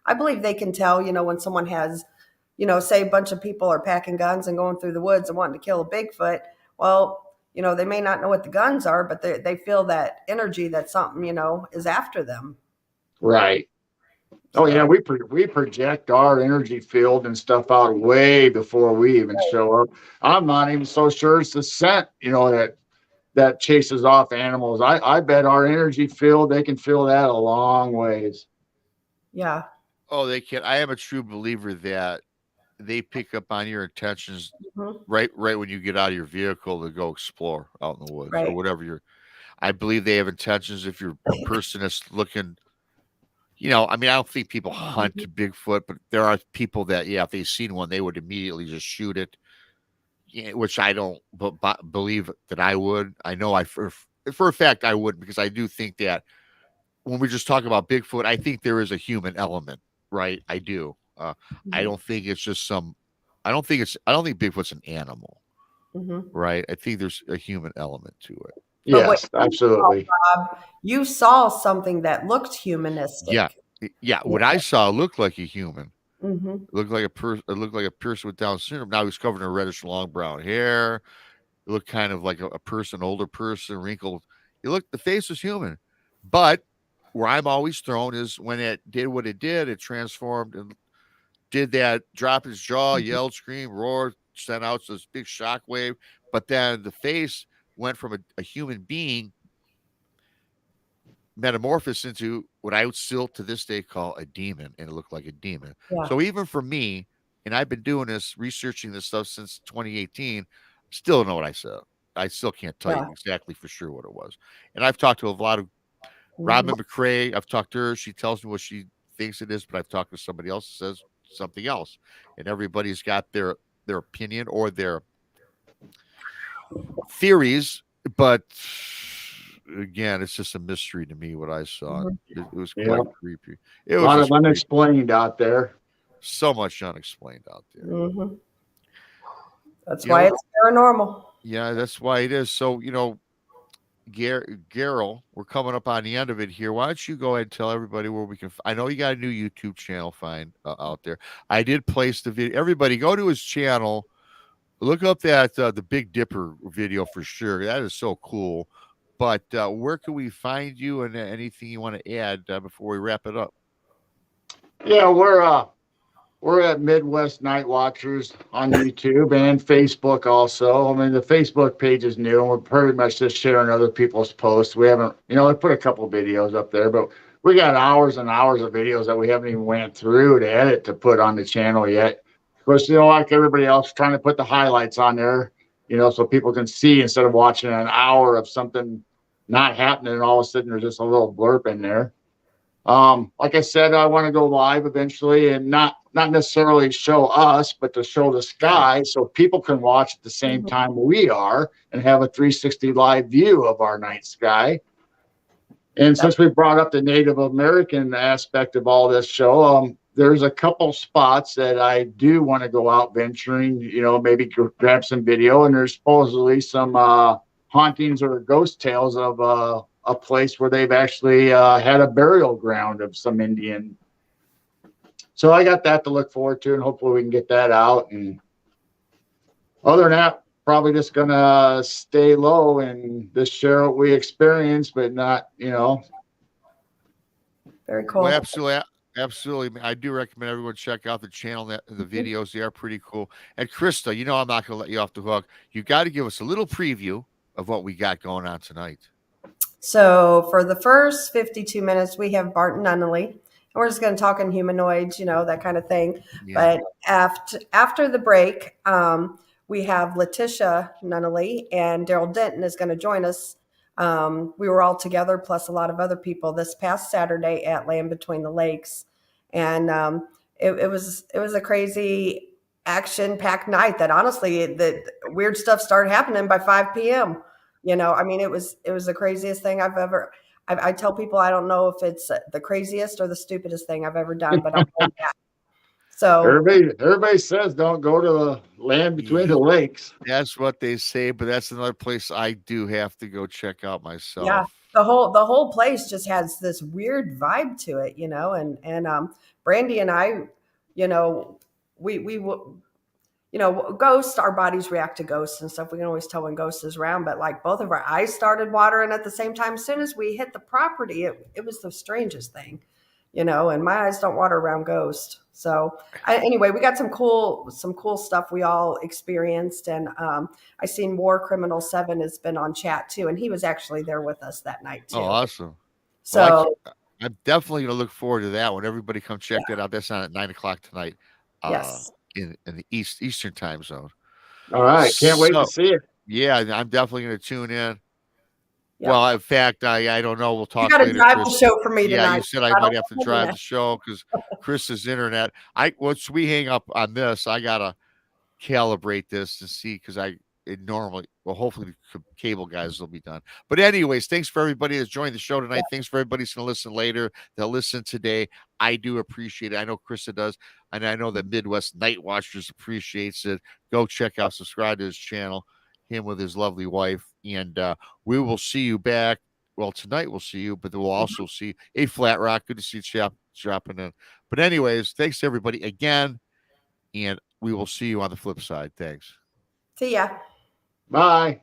I believe they can tell, when someone has, say a bunch of people are packing guns and going through the woods and wanting to kill a Bigfoot. Well, they may not know what the guns are, but they feel that energy that something, is after them. Right. Oh yeah, we project our energy field and stuff out way before we even show up. I'm not even so sure it's the scent, that chases off animals. I bet our energy field, they can feel that a long ways. Yeah. Oh, they can. I am a true believer that they pick up on your intentions right when you get out of your vehicle to go explore out in the woods or whatever I believe they have intentions. If you're a person that's looking, I don't think people hunt Bigfoot, but there are people that, if they've seen one, they would immediately just shoot it. Which I don't believe that I would. I know for a fact I would, because I do think that when we just talk about Bigfoot, I think there is a human element, right? I do. I don't think it's just I don't think Bigfoot's an animal, right? I think there's a human element to it. Yes, absolutely. You saw something that looked humanistic. Yeah. What I saw looked like a human. It looked like a person. It looked like a person with Down syndrome. Now he's covered in reddish long brown hair. It looked kind of like a person, older person, wrinkled. The face was human, but where I'm always thrown is when it did what it did. It transformed and did that. Drop his jaw, yelled, screamed, roared, sent out this big shock wave. But then the face went from a human being metamorphosed into what I would still to this day call a demon, and it looked like a demon. Yeah. So even for me, and I've been doing this, researching this stuff since 2018, still don't know what I saw. I still can't tell you exactly for sure what it was. And I've talked to a lot of Robin McCrae. I've talked to her. She tells me what she thinks it is, but I've talked to somebody else who says something else. And everybody's got their opinion or their theories, but again, it's just a mystery to me what I saw. It was quite creepy. It was a lot of unexplained out there. So much unexplained out there. That's why it's paranormal. Yeah, that's why it is. So, Garrel, we're coming up on the end of it here. Why don't you go ahead and tell everybody where we can. I know you got a new YouTube channel out there. I did place the video. Everybody go to his channel. Look up that the Big Dipper video for sure. That is so cool. But where can we find you, and anything you want to add before we wrap it up? Yeah, we're at Midwest Night Watchers on YouTube and Facebook also. I mean, the Facebook page is new, and we're pretty much just sharing other people's posts. We haven't, I put a couple of videos up there, but we got hours and hours of videos that we haven't even went through to edit to put on the channel yet. Of course, like everybody else, trying to put the highlights on there, so people can see instead of watching an hour of something not happening, and all of a sudden there's just a little blurb in there. Like I said, I want to go live eventually, and not necessarily show us, but to show the sky so people can watch at the same time we are and have a 360 live view of our night sky. And since we brought up the Native American aspect of all this show, there's a couple spots that I do want to go out venturing, maybe grab some video, and there's supposedly some hauntings or ghost tales of a place where they've actually had a burial ground of some Indian. So I got that to look forward to, and hopefully we can get that out. And other than that, probably just gonna stay low and just share what we experience, but not, Very cool. Well, absolutely. I do recommend everyone check out the channel. The videos, they are pretty cool. And Krista, I'm not gonna let you off the hook. You got to give us a little preview of what we got going on tonight. So for the first 52 minutes, we have Barton Nunnally. And we're just going to talk in humanoids, that kind of thing. Yeah. But after the break, we have Letitia Nunnally, and Daryl Denton is going to join us. We were all together, plus a lot of other people, this past Saturday at Land Between the Lakes. And it was a crazy action-packed night that honestly, the weird stuff started happening by 5 p.m. It was the craziest thing I've ever. I tell people I don't know if it's the craziest or the stupidest thing I've ever done, but I'll go back. So everybody says don't go to the Land Between the Lakes. That's what they say, but that's another place I do have to go check out myself. Yeah, the whole place just has this weird vibe to it, and Brandy and I, we ghosts, our bodies react to ghosts and stuff. We can always tell when ghosts is around, but like both of our eyes started watering at the same time. As soon as we hit the property, it was the strangest thing, and my eyes don't water around ghosts. So anyway, we got some cool stuff we all experienced. And I seen War Criminal 7 has been on chat too. And he was actually there with us that night too. Oh, awesome. So well, I'm definitely going to look forward to that one. Everybody come check that out. That's on at 9:00 tonight. Yes. In the Eastern time zone. All right. Can't wait to see it. Yeah, I'm definitely going to tune in. Yeah. Well, in fact, I don't know. We'll talk you gotta later. drive Chris. the show for me tonight. Yeah, you said I might have to drive the show because Chris's internet. Once we hang up on this, I gotta calibrate this to see because hopefully the cable guys will be done. But anyways, thanks for everybody that's joined the show tonight. Thanks for everybody that's gonna listen later. They'll listen today. I do appreciate it. I know Krista does, and I know the Midwest Night Watchers appreciates it. Go check out, subscribe to his channel, him with his lovely wife, and we will see you back. Well, tonight we'll see you, but we'll also see a Flat Rock. Good to see you dropping in. But anyways, thanks to everybody again, and we will see you on the flip side. Thanks. See ya. Bye.